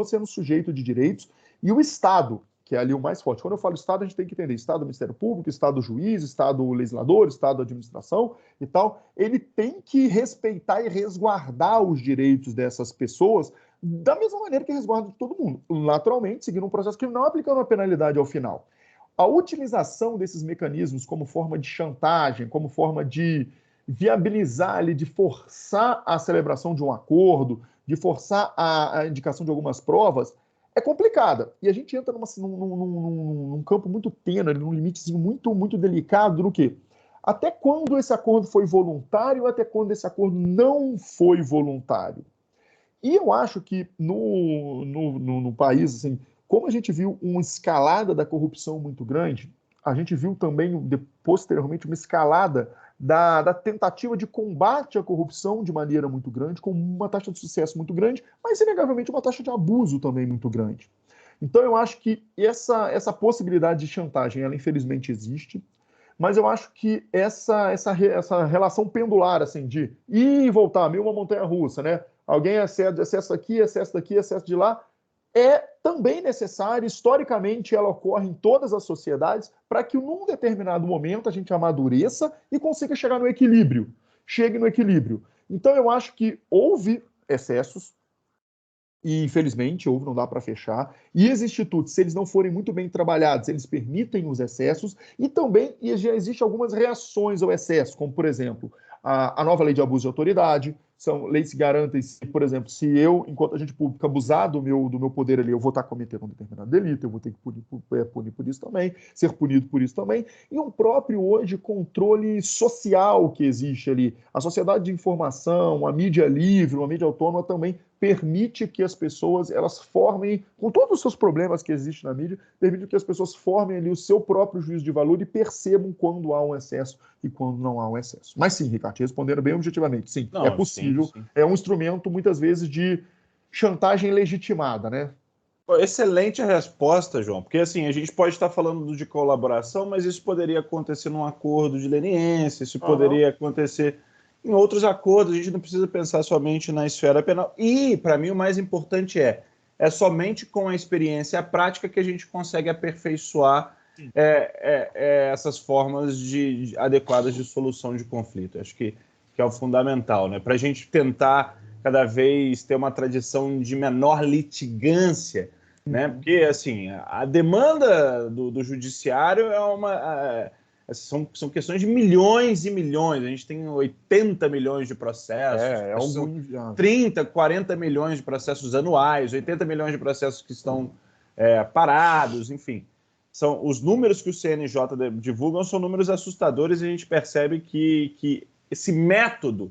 sendo sujeito de direitos, e o Estado, que é ali o mais forte. Quando eu falo Estado, a gente tem que entender Estado do Ministério Público, Estado do Juiz, Estado do Legislador, Estado da Administração e tal. Ele tem que respeitar e resguardar os direitos dessas pessoas da mesma maneira que resguarda de todo mundo. Naturalmente, seguindo um processo que não aplicando a penalidade ao final. A utilização desses mecanismos como forma de chantagem, como forma de viabilizar ali, de forçar a celebração de um acordo, de forçar a indicação de algumas provas, é complicada. E a gente entra num campo muito tênue, num limitezinho muito, muito delicado do quê? Até quando esse acordo foi voluntário, até quando esse acordo não foi voluntário. E eu acho que no país, assim, como a gente viu uma escalada da corrupção muito grande, a gente viu também, posteriormente, uma escalada da tentativa de combate à corrupção de maneira muito grande, com uma taxa de sucesso muito grande, mas, inegavelmente, uma taxa de abuso também muito grande. Então, eu acho que essa possibilidade de chantagem, ela infelizmente existe, mas eu acho que essa relação pendular, assim, de ir e voltar, meio uma montanha-russa, né? Alguém acessa aqui, acessa daqui, acessa de lá, é também necessário, historicamente ela ocorre em todas as sociedades, para que num determinado momento a gente amadureça e consiga chegar no equilíbrio. Chegue no equilíbrio. Então eu acho que houve excessos, e infelizmente houve, não dá para fechar, e os institutos, se eles não forem muito bem trabalhados, eles permitem os excessos, e também já existem algumas reações ao excesso, como por exemplo, a nova lei de abuso de autoridade, são leis que garantem, por exemplo, se eu, enquanto agente público, abusar do meu poder ali, eu vou estar cometendo um determinado delito, eu vou ter que punir por isso também, ser punido por isso também, e um próprio hoje controle social que existe ali. A sociedade de informação, a mídia livre, uma mídia autônoma também permite que as pessoas elas formem, com todos os seus problemas que existem na mídia, permite que as pessoas formem ali o seu próprio juízo de valor e percebam quando há um excesso e quando não há um excesso. Mas sim, Ricardo, respondendo bem objetivamente, sim, não, é possível, sim. É um instrumento, muitas vezes, de chantagem legitimada, né? Excelente resposta, João, porque assim, a gente pode estar falando de colaboração, mas isso poderia acontecer num acordo de leniência, isso poderia acontecer em outros acordos, a gente não precisa pensar somente na esfera penal. E, para mim, o mais importante é somente com a experiência, a prática, que a gente consegue aperfeiçoar essas formas adequadas de solução de conflito. Acho que é o fundamental, né? Para a gente tentar cada vez ter uma tradição de menor litigância, né? Porque, assim, a demanda do judiciário são questões de milhões e milhões. A gente tem 80 milhões de processos, são 30, 40 milhões de processos anuais, 80 milhões de processos que estão parados, enfim. Os números que o CNJ divulgam são números assustadores e a gente percebe que esse método,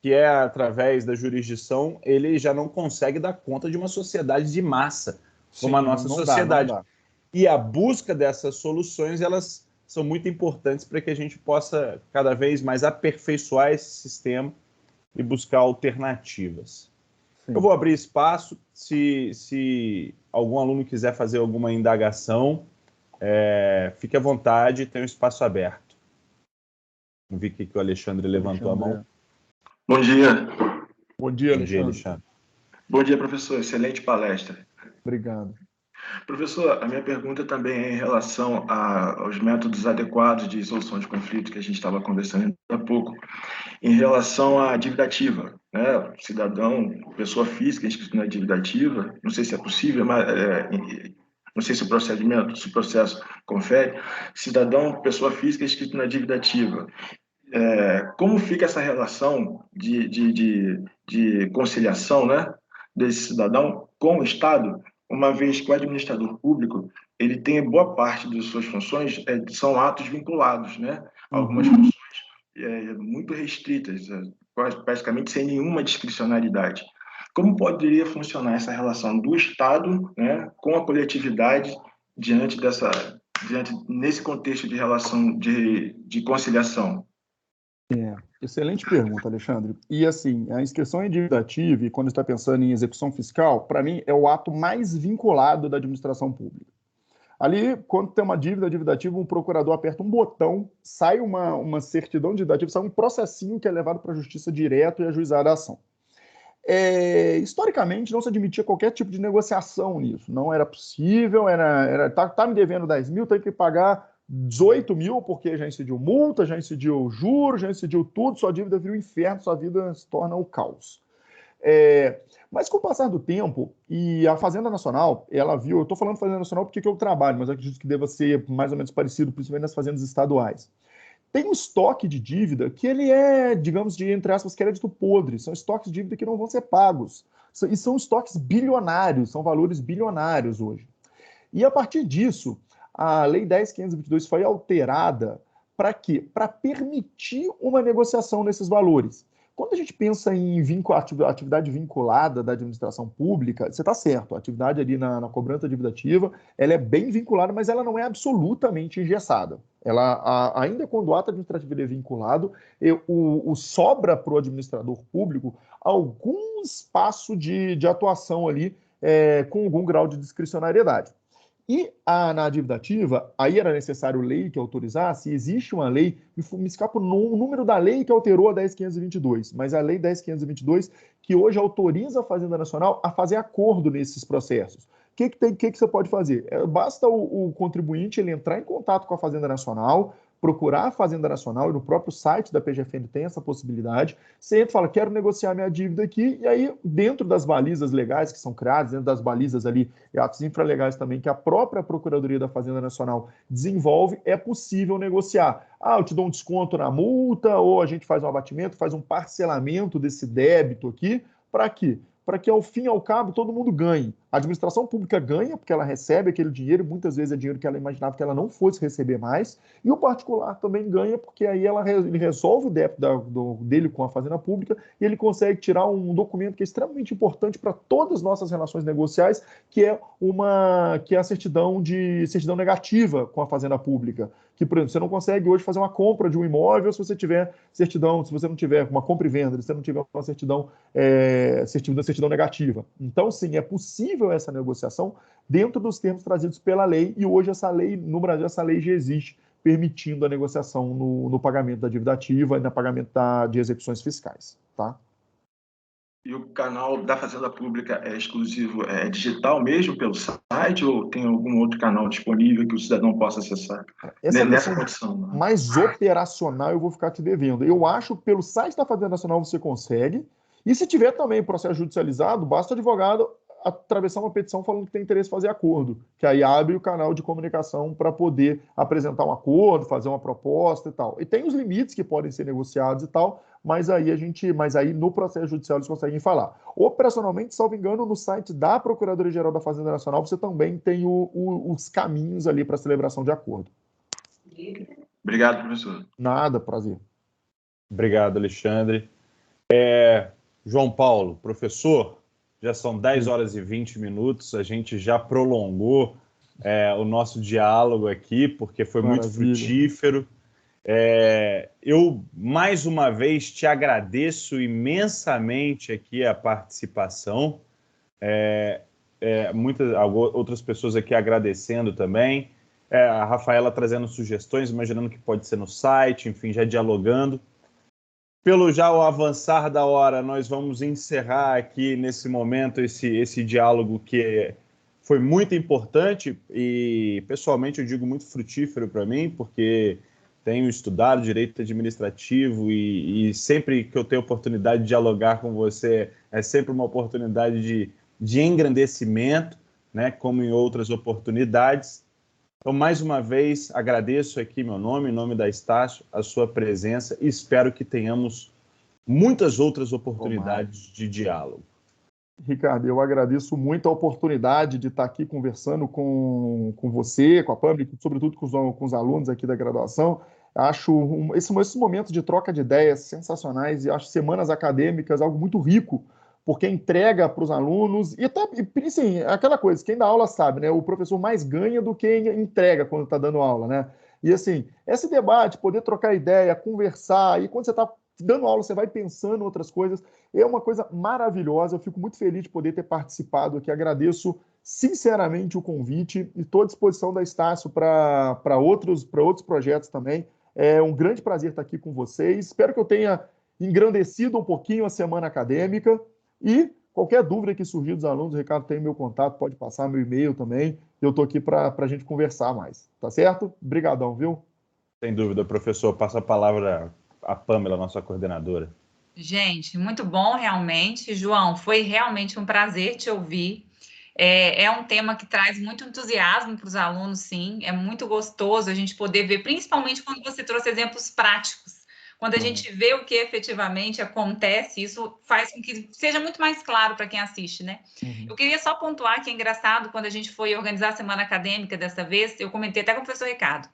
que é através da jurisdição, ele já não consegue dar conta de uma sociedade de massa, como a nossa sociedade. Não dá. E a busca dessas soluções, elas são muito importantes para que a gente possa cada vez mais aperfeiçoar esse sistema e buscar alternativas. Sim. Eu vou abrir espaço, se algum aluno quiser fazer alguma indagação, Fique à vontade, tem um espaço aberto. Não vi que o Alexandre levantou a mão. Bom dia. Bom dia, Alexandre. Bom dia, professor. Excelente palestra. Obrigado. Professor, a minha pergunta também é em relação aos métodos adequados de solução de conflito que a gente estava conversando há pouco, em relação à dívida ativa, né? Cidadão, pessoa física inscrito na dívida ativa, não sei se é possível, mas não sei se o procedimento, se o processo confere, cidadão, pessoa física inscrito na dívida ativa. Como fica essa relação de conciliação, né, desse cidadão com o Estado, uma vez que o administrador público ele tem boa parte das suas funções são atos vinculados, né? Algumas funções muito restritas, praticamente sem nenhuma discricionariedade. Como poderia funcionar essa relação do Estado, né, com a coletividade nesse contexto de relação de conciliação? Excelente pergunta, Alexandre. E assim, a inscrição em dívida ativa, e quando está pensando em execução fiscal, para mim é o ato mais vinculado da administração pública. Ali, quando tem uma dívida ativa, um procurador aperta um botão, sai uma certidão de dívida ativa, sai um processinho que é levado para a justiça direto e ajuizada a ação. Historicamente, não se admitia qualquer tipo de negociação nisso. Não era possível, tá me devendo 10 mil, tem que pagar 18 mil, porque já incidiu multa, já incidiu juros, já incidiu tudo, sua dívida vira o inferno, sua vida se torna o caos. Mas com o passar do tempo, e a Fazenda Nacional, ela viu, eu estou falando Fazenda Nacional porque eu trabalho, mas eu acredito que deva ser mais ou menos parecido, principalmente nas fazendas estaduais. Tem um estoque de dívida que ele é, digamos, entre aspas, crédito podre. São estoques de dívida que não vão ser pagos. E são estoques bilionários, são valores bilionários hoje. E a partir disso, a Lei 10.522 foi alterada para quê? Para permitir uma negociação nesses valores. Quando a gente pensa em atividade vinculada da administração pública, você está certo, a atividade ali na cobrança da dívida ativa, ela é bem vinculada, mas ela não é absolutamente engessada. Ainda quando o ato administrativo é vinculado, sobra para o administrador público algum espaço de atuação ali com algum grau de discricionariedade. E na dívida ativa, aí era necessário lei que autorizasse, existe uma lei, me escapa o número da lei que alterou a 10.522, mas a lei 10.522 que hoje autoriza a Fazenda Nacional a fazer acordo nesses processos. O que você pode fazer? Basta o contribuinte ele entrar em contato com a Fazenda Nacional, procurar a Fazenda Nacional, e no próprio site da PGFN tem essa possibilidade. Você entra e fala, quero negociar minha dívida aqui, e aí, dentro das balizas legais que são criadas, dentro das balizas ali, e atos infralegais também, que a própria Procuradoria da Fazenda Nacional desenvolve, é possível negociar. Eu te dou um desconto na multa, ou a gente faz um abatimento, faz um parcelamento desse débito aqui, para quê? Para que, ao fim e ao cabo, todo mundo ganhe. A administração pública ganha, porque ela recebe aquele dinheiro, muitas vezes é dinheiro que ela imaginava que ela não fosse receber mais, e o particular também ganha, porque aí ele resolve o débito dele com a Fazenda Pública e ele consegue tirar um documento que é extremamente importante para todas as nossas relações negociais, que é a certidão negativa com a Fazenda Pública. Que, por exemplo, você não consegue hoje fazer uma compra de um imóvel se você tiver certidão, se você não tiver uma compra e venda, se você não tiver uma certidão negativa. Então, sim, é possível essa negociação dentro dos termos trazidos pela lei, e hoje no Brasil essa lei já existe, permitindo a negociação no pagamento da dívida ativa e no pagamento de execuções fiscais. Tá? E o canal da Fazenda Pública é exclusivo, é digital mesmo, pelo site, ou tem algum outro canal disponível que o cidadão possa acessar? Nessa condição. Né? Mais operacional eu vou ficar te devendo. Eu acho que pelo site da Fazenda Nacional você consegue, e se tiver também processo judicializado, basta o advogado atravessar uma petição falando que tem interesse em fazer acordo, que aí abre o canal de comunicação para poder apresentar um acordo, fazer uma proposta e tal. E tem os limites que podem ser negociados e tal, mas aí no processo judicial eles conseguem falar. Operacionalmente, salvo engano, no site da Procuradoria-Geral da Fazenda Nacional você também tem os caminhos ali para celebração de acordo. Obrigado, professor. Nada, prazer. Obrigado, Alexandre. João Paulo, professor, já são 10 horas e 20 minutos, a gente já prolongou o nosso diálogo aqui, porque foi muito frutífero. Eu, mais uma vez, te agradeço imensamente aqui a participação, muitas outras pessoas aqui agradecendo também. a Rafaela trazendo sugestões, imaginando que pode ser no site, enfim, já dialogando. Pelo já o avançar da hora, nós vamos encerrar aqui nesse momento esse diálogo que foi muito importante e, pessoalmente, eu digo muito frutífero para mim, porque tenho estudado direito administrativo e sempre que eu tenho oportunidade de dialogar com você, é sempre uma oportunidade de engrandecimento, né, como em outras oportunidades. Então, mais uma vez, agradeço aqui meu nome, em nome da Estácio, a sua presença e espero que tenhamos muitas outras oportunidades de diálogo. Ricardo, eu agradeço muito a oportunidade de estar aqui conversando com você, com a Pâmela, e sobretudo com os alunos aqui da graduação. Acho esses momentos de troca de ideias sensacionais e acho semanas acadêmicas algo muito rico, porque entrega para os alunos, e até, assim, aquela coisa, quem dá aula sabe, né? O professor mais ganha do que entrega quando está dando aula, né? E assim, esse debate, poder trocar ideia, conversar, e quando você está dando aula, você vai pensando em outras coisas, é uma coisa maravilhosa. Eu fico muito feliz de poder ter participado aqui. Agradeço sinceramente o convite e estou à disposição da Estácio para outros projetos também. É um grande prazer estar aqui com vocês. Espero que eu tenha engrandecido um pouquinho a semana acadêmica e qualquer dúvida que surgir dos alunos, o Ricardo tem meu contato, pode passar meu e-mail também. Eu estou aqui para a gente conversar mais. Tá certo? Obrigadão, viu? Sem dúvida, professor. Passa a palavra à Pâmela, nossa coordenadora. Gente, muito bom, realmente. João, foi realmente um prazer te ouvir. É um tema que traz muito entusiasmo para os alunos, sim. É muito gostoso a gente poder ver, principalmente quando você trouxe exemplos práticos. Quando a gente vê o que efetivamente acontece, isso faz com que seja muito mais claro para quem assiste, né? Eu queria só pontuar que é engraçado, quando a gente foi organizar a semana acadêmica dessa vez, eu comentei até com o professor Ricardo.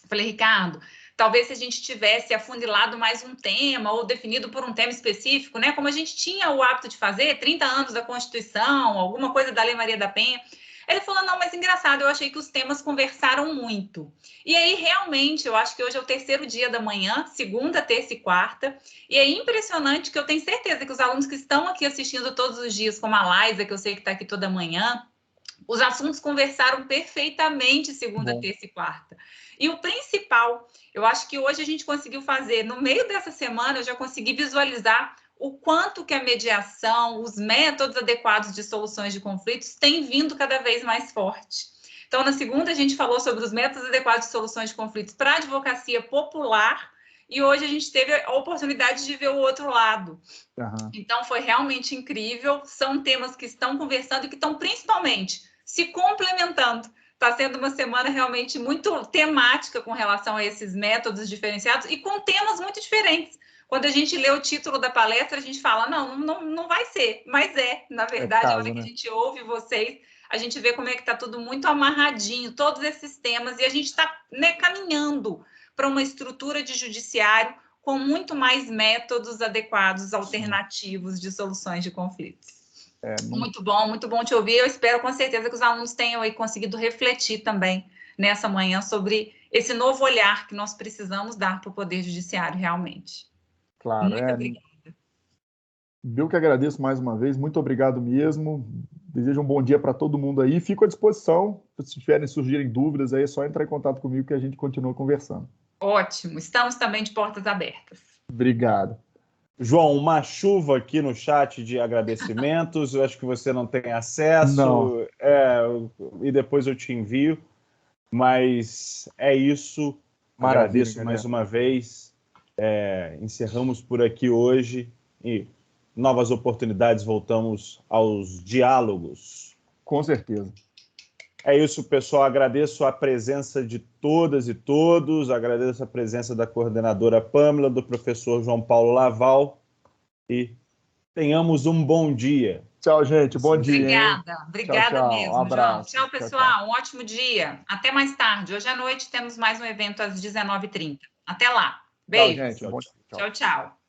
Falei, Ricardo, talvez se a gente tivesse afunilado mais um tema ou definido por um tema específico, né? Como a gente tinha o hábito de fazer, 30 anos da Constituição, alguma coisa da Lei Maria da Penha. Ele falou, não, mas engraçado, eu achei que os temas conversaram muito. E aí, realmente, eu acho que hoje é o terceiro dia da manhã, segunda, terça e quarta, e é impressionante que eu tenho certeza que os alunos que estão aqui assistindo todos os dias, como a Laísa, que eu sei que está aqui toda manhã, os assuntos conversaram perfeitamente segunda, terça e quarta. E o principal, eu acho que hoje a gente conseguiu fazer, no meio dessa semana, eu já consegui visualizar o quanto que a mediação, os métodos adequados de soluções de conflitos têm vindo cada vez mais forte. Então, na segunda, a gente falou sobre os métodos adequados de soluções de conflitos para a advocacia popular, e hoje a gente teve a oportunidade de ver o outro lado. Então, foi realmente incrível. São temas que estão conversando e que estão, principalmente, se complementando. Está sendo uma semana realmente muito temática com relação a esses métodos diferenciados e com temas muito diferentes. Quando a gente lê o título da palestra, a gente fala, não vai ser, mas na verdade, a hora que a gente ouve vocês, a gente vê como é que está tudo muito amarradinho, todos esses temas, e a gente está, né, caminhando para uma estrutura de judiciário com muito mais métodos adequados, alternativos de soluções de conflitos. Muito bom te ouvir. Eu espero com certeza que os alunos tenham aí conseguido refletir também nessa manhã sobre esse novo olhar que nós precisamos dar para o Poder Judiciário realmente. Claro, muito obrigada. Eu que agradeço mais uma vez, muito obrigado mesmo. Desejo um bom dia para todo mundo aí. Fico à disposição, se tiverem surgirem dúvidas aí, é só entrar em contato comigo que a gente continua conversando. Ótimo, estamos também de portas abertas. Obrigado. João, uma chuva aqui no chat de agradecimentos, eu acho que você não tem acesso, não. E depois eu te envio, mas é isso. Maravilha, agradeço mais uma vez, encerramos por aqui hoje e novas oportunidades, voltamos aos diálogos. Com certeza. É isso, pessoal. Agradeço a presença de todas e todos, agradeço a presença da coordenadora Pâmela, do professor João Paulo Laval e tenhamos um bom dia. Tchau, gente. Bom dia. Obrigada tchau. mesmo, Um abraço. João. Tchau, pessoal. Um ótimo dia. Até mais tarde. Hoje à noite temos mais um evento às 19h30. Até lá. Beijo. Tchau, gente. Tchau.